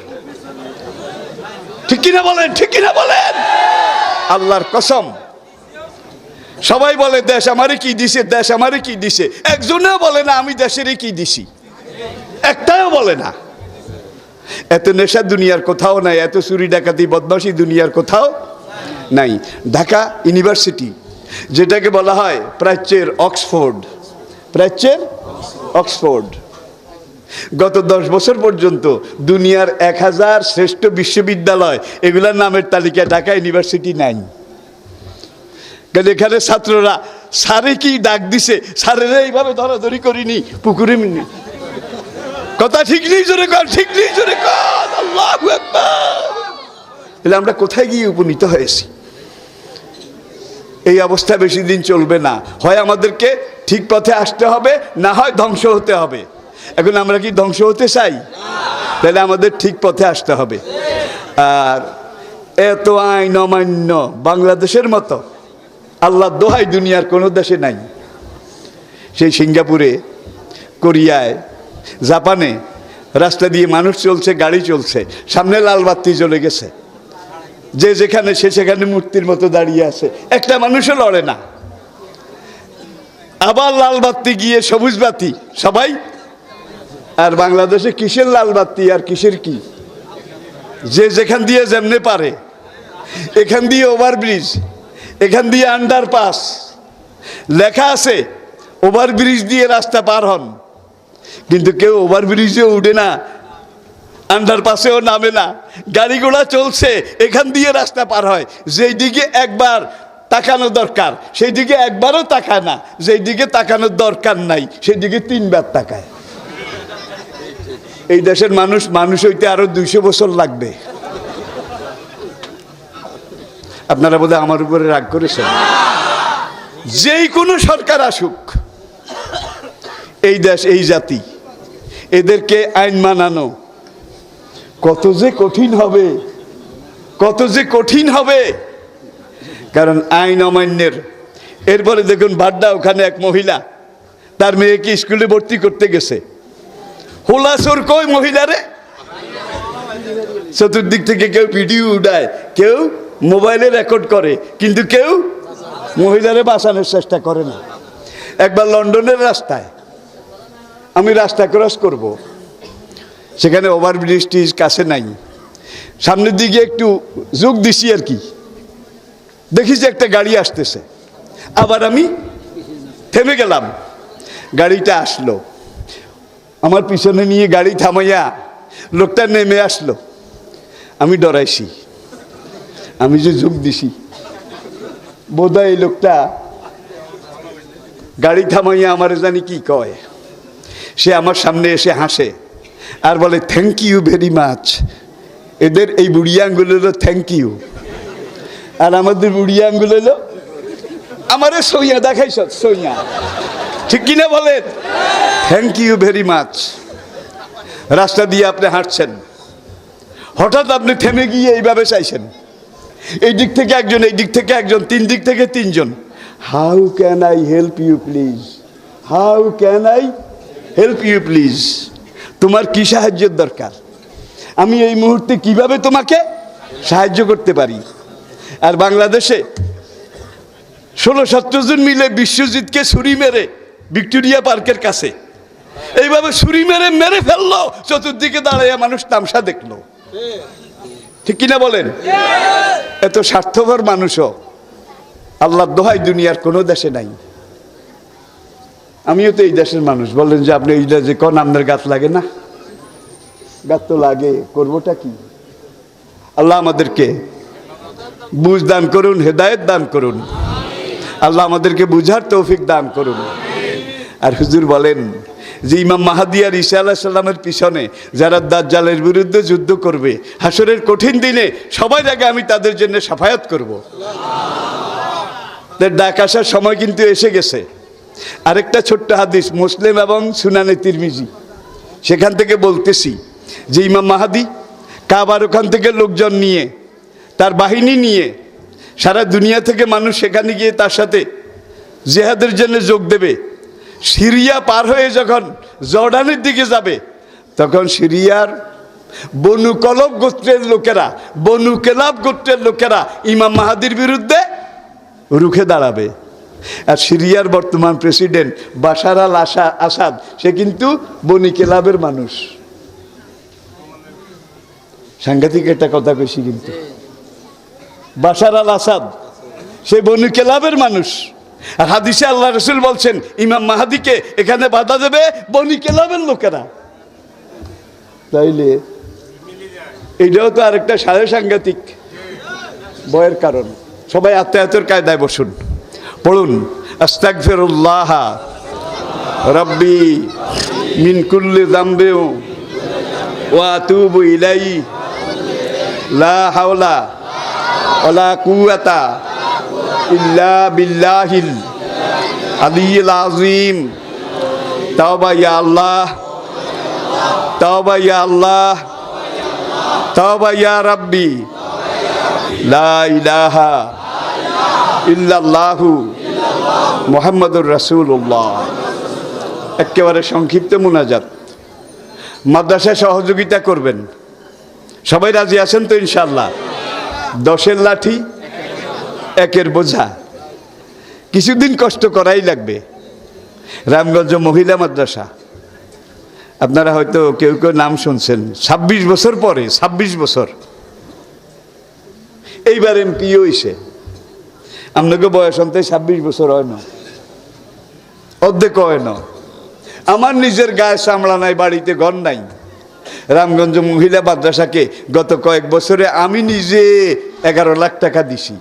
ঠিক কিনা বলেন, ঠিক কিনা বলেন? আল্লাহর কসম, সবাই বলে দেশ আমারে কি দিছে, দেশ আমারে কি দিছে। একজনেও বলে না আমি দেশের কি দিছি, একটাও বলে না। এত নেশা দুনিয়ার কোথাও নাই, এত চুরি ডাকাতি বদমাশি দুনিয়ার কোথাও নাই। ঢাকা ইউনিভার্সিটি, যেটাকে বলা হয় প্রাচ্যের অক্সফোর্ড, প্রাচ্যের অক্সফোর্ড, গত 10 বছর পর্যন্ত দুনিয়ার 1000 শ্রেষ্ঠ বিশ্ববিদ্যালয় এগুলার নামের তালিকায় ঢাকা ইউনিভার্সিটি নাই। কারণ এখানে ছাত্ররা স্যারে কি ডাক দিছে, স্যারেরা এইভাবে ধরাধরি করিনি, পুকুরে মিনি। কথা ঠিক নেই, জোরে কর, ঠিক নেই, জোরে কর। আল্লাহু আকবার। তাহলে আমরা কোথায় গিয়ে উপনীত হয়েছি? এই অবস্থা বেশি দিন চলবে না। হয় আমাদেরকে ঠিক পথে আসতে হবে, না হয় ধ্বংস হতে হবে। এখন আমরা কি ধ্বংস হতে চাই? তাহলে আমাদের ঠিক পথে আসতে হবে। আর এত আইন অমান্য বাংলাদেশের মতো আল্লাহর দোহাই দুনিয়ার কোনো দেশে নাই। সেই সিঙ্গাপুরে, কোরিয়ায়, জাপানে রাস্তা দিয়ে মানুষ চলছে, গাড়ি চলছে, সামনে লাল বাতি জ্বলে গেছে, যে যেখানে সে সেখানে মূর্তির মতো দাঁড়িয়ে আছে, একটা মানুষও লড়ে না। আবার লাল বাতি গিয়ে সবুজ বাতি, সবাই। আর বাংলাদেশে কিসের লাল বাতি আর কিসের কি? যে যেখান দিয়ে যেমনে পারে, এখান দিয়ে ওভারব্রিজ, এখান দিয়ে আন্ডারপাস, লেখা আছে ওভারব্রিজ দিয়ে রাস্তা পার হন, কিন্তু কেউ ওভারব্রিজেও উঠে না, আন্ডারপাসেও নামে না। গাড়ি ঘোড়া চলছে, এখান দিয়ে রাস্তা পার হয়। যেই দিকে একবার তাকানো দরকার সেই দিকে একবারও তাকায় না, যেই দিকে তাকানোর দরকার নাই সেই দিকে 3 বার তাকায়। এই দেশের মানুষ হইতে আরো 200 বছর লাগবে। আপনারা বোধহয় আমার উপরে রাগ করেছেন। যেই কোনো সরকার আসুক, এই দেশ, এই জাতি, এদেরকে আইন মানানো কত যে কঠিন হবে, কত যে কঠিন হবে। কারণ আইন অমান্যের। এরপরে দেখুন বাড্ডা, ওখানে এক মহিলা তার মেয়েকে স্কুলে ভর্তি করতে গেছে, হোলাসোর কই মহিলারে, চতুর্দিক থেকে কেউ ভিডিও উঠায়, কেউ মোবাইলে রেকর্ড করে, কিন্তু কেউ মহিলারে বাঁচানোর চেষ্টা করে না। একবার লন্ডনের রাস্তায় আমি রাস্তা ক্রস করব, সেখানে ওভারব্রিজটির কাছে নাই, সামনের দিকে একটু যোগ দিছি আর কি, দেখি যে একটা গাড়ি আসতেছে, আবার আমি থেমে গেলাম, গাড়িটা আসলো, আমার পিছনে নিয়ে গাড়ি থামাইয়া লোকটা নেমে আসলো। আমি ডরাইছি, আমি যে যোগ দিছি, বোধহয় এই লোকটা গাড়ি থামাইয়া আমার জানি কি কয়। সে আমার সামনে এসে হাসে আর বলে থ্যাংক ইউ ভেরি মাচ। এদের এই বুড়ি আঙ্গুল হলো থ্যাংক ইউ, আর আমাদের বুড়ি আঙ্গুল হলো আমারে সইয়া দেখাইছ সইয়া, ঠিক কিনা বলেন? Thank you very much. রাস্তা দিয়ে আপনি হাঁটছেন, হঠাৎ আপনি থেমে গিয়ে এইভাবে চাইছেন, এই দিক থেকে একজন, এই দিক থেকে একজন, তিন দিক থেকে তিনজন। How can I help you please, how can I help you please, তোমার কি সাহায্যের দরকার, আমি এই মুহূর্তে কিভাবে তোমাকে সাহায্য করতে পারি। আর বাংলাদেশে 16-17 জন মিলে বিশ্বজিৎকে ছুরি মেরে ভিক্টোরিয়া পার্কের কাছে এইভাবে ছুরি মেরে মেরে ফেললো, চতুর্দিকে দাঁড়াইয়া মানুষ তামসা দেখলো, ঠিক কিনা বলেন? এত স্বার্থপর মানুষও আল্লাহর দোহাই দুনিয়ার কোনো দেশে নাই। আমিও তো এই দেশের মানুষ। বলেন যে আপনি এই দেশে কোন আপনার গাছ লাগে না? গাছ তো লাগে, করবোটা কি? আল্লাহ আমাদেরকে বুঝ দান করুন, হেদায়েত দান করুন, আল্লাহ আমাদেরকে বুঝার তৌফিক দান করুন। আর হুজুর বলেন যে ইমাম মাহাদি আর ঈসা আলাইহিস সালামের পিছনে যারা দাজ্জালের বিরুদ্ধে যুদ্ধ করবে হাসরের কঠিন দিনে, সবার আগে আমি তাদের জন্য শাফায়াত করব। তার ডাক আসার সময় কিন্তু এসে গেছে। আরেকটা ছোট্ট হাদিস মুসলিম এবং সুনানে তিরমিজি, সেখান থেকে বলতেছি যে ইমাম মাহাদি কাবার ওখান থেকে লোকজন নিয়ে, তার বাহিনী নিয়ে সারা দুনিয়া থেকে মানুষ সেখানে গিয়ে তার সাথে জিহাদের জন্য যোগ দেবে। সিরিয়া পার হয়ে যখন জর্ডানের দিকে যাবে, তখন সিরিয়ার বনু কলব গোত্রের লোকেরা, বনু কেলাব গোত্রের লোকেরা ইমাম মাহাদির বিরুদ্ধে রুখে দাঁড়াবে। আর সিরিয়ার বর্তমান প্রেসিডেন্ট বাশার আল আসাদ, সে কিন্তু বনি কেলাবের মানুষ। সাংঘাতিক একটা কথা কইছি, কিন্তু বাশার আল আসাদ সে বনি কেলাবের মানুষ। আর হাদিসে আল্লাহ রসুল বলছেন ইমাম মাহাদিকে এখানে বাধা দেবে বনি কেলাবের লোকেরা। তাইলে এইটাও তো আরেকটা সাংঘাতিক ভয়ের কারণ। সবাই আত্মায়াতের কায়দায় বসুন, পড়ুন আস্তাগফিরুল্লাহ রাব্বি মিন কুল্লি যামবি ওয়া আতুবু ইলাইহি লা হাওলা ওয়ালা কুওয়াতা ইল্লা বিল্লাহিল আলিয়্যিল আযীম। তাওবা ইয়া আল্লাহ, তাওবা ইয়া আল্লাহ, তাওবা ইয়া রাব্বি, লা ইলাহা ইল্লাল্লাহু মুহাম্মাদুর রাসূলুল্লাহ। একেবারে সংক্ষিপ্ত মুনাজাত। মাদ্রাসায় সহযোগিতা করবেন, সবাই রাজি আছেন তো ইনশাআল্লাহ? 10-এর লাঠি 1-এর বোঝা, কিছুদিন কষ্ট করাই লাগবে। রামগঞ্জ মহিলা মাদ্রাসা, আপনারা হয়তো কেউ কেউ নাম শুনছেন। 26 বছর পরে, 26 বছর এইবার এমপি হইছে। আপনাকে বয়স অন্তে 26 বছর হয় না, অর্ধেক হয় না। আমার নিজের গায়ে চামড়া নাই, বাড়িতে ঘর নাই। রামগঞ্জ মহিলা মাদ্রাসাকে গত কয়েক বছরে আমি নিজে 11 লাখ টাকা দিছি।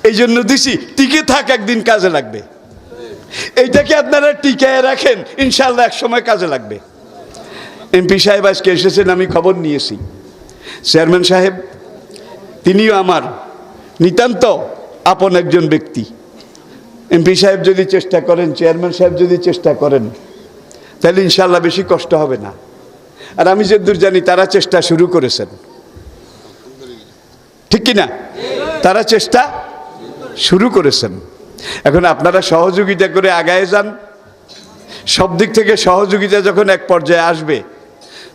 এই জন্য দিছি, টিকে থাক, একদিন কাজে লাগবে। এইটাকে আপনারা টিকায় রাখেন, ইনশাল্লাহ এক সময় কাজে লাগবে। এমপি সাহেব আজকে এসেছেন, আমি খবর নিয়েছি। চেয়ারম্যান সাহেব তিনিও আমার নিতান্ত আপন একজন ব্যক্তি। এমপি সাহেব যদি চেষ্টা করেন, চেয়ারম্যান সাহেব যদি চেষ্টা করেন, তাহলে ইনশাল্লাহ বেশি কষ্ট হবে না। আর আমি যতদূর জানি তারা চেষ্টা শুরু করেছেন, ঠিক কিনা? তারা চেষ্টা শুরু করেছেন। এখন আপনারা সহযোগিতা করে আগায় যান। সব দিক থেকে সহযোগিতা যখন এক পর্যায়ে আসবে,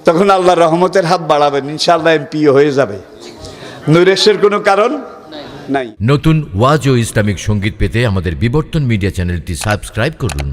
তখন আল্লাহর রহমতের হাত বাড়াবেন, ইনশাআল্লাহ এমপি হয়ে যাবে। নৈরাশ্যের কোনো কারণ নাই। নতুন ওয়াজ ও ইসলামিক সঙ্গীত পেতে আমাদের বিবর্তন মিডিয়া চ্যানেলটি সাবস্ক্রাইব করুন।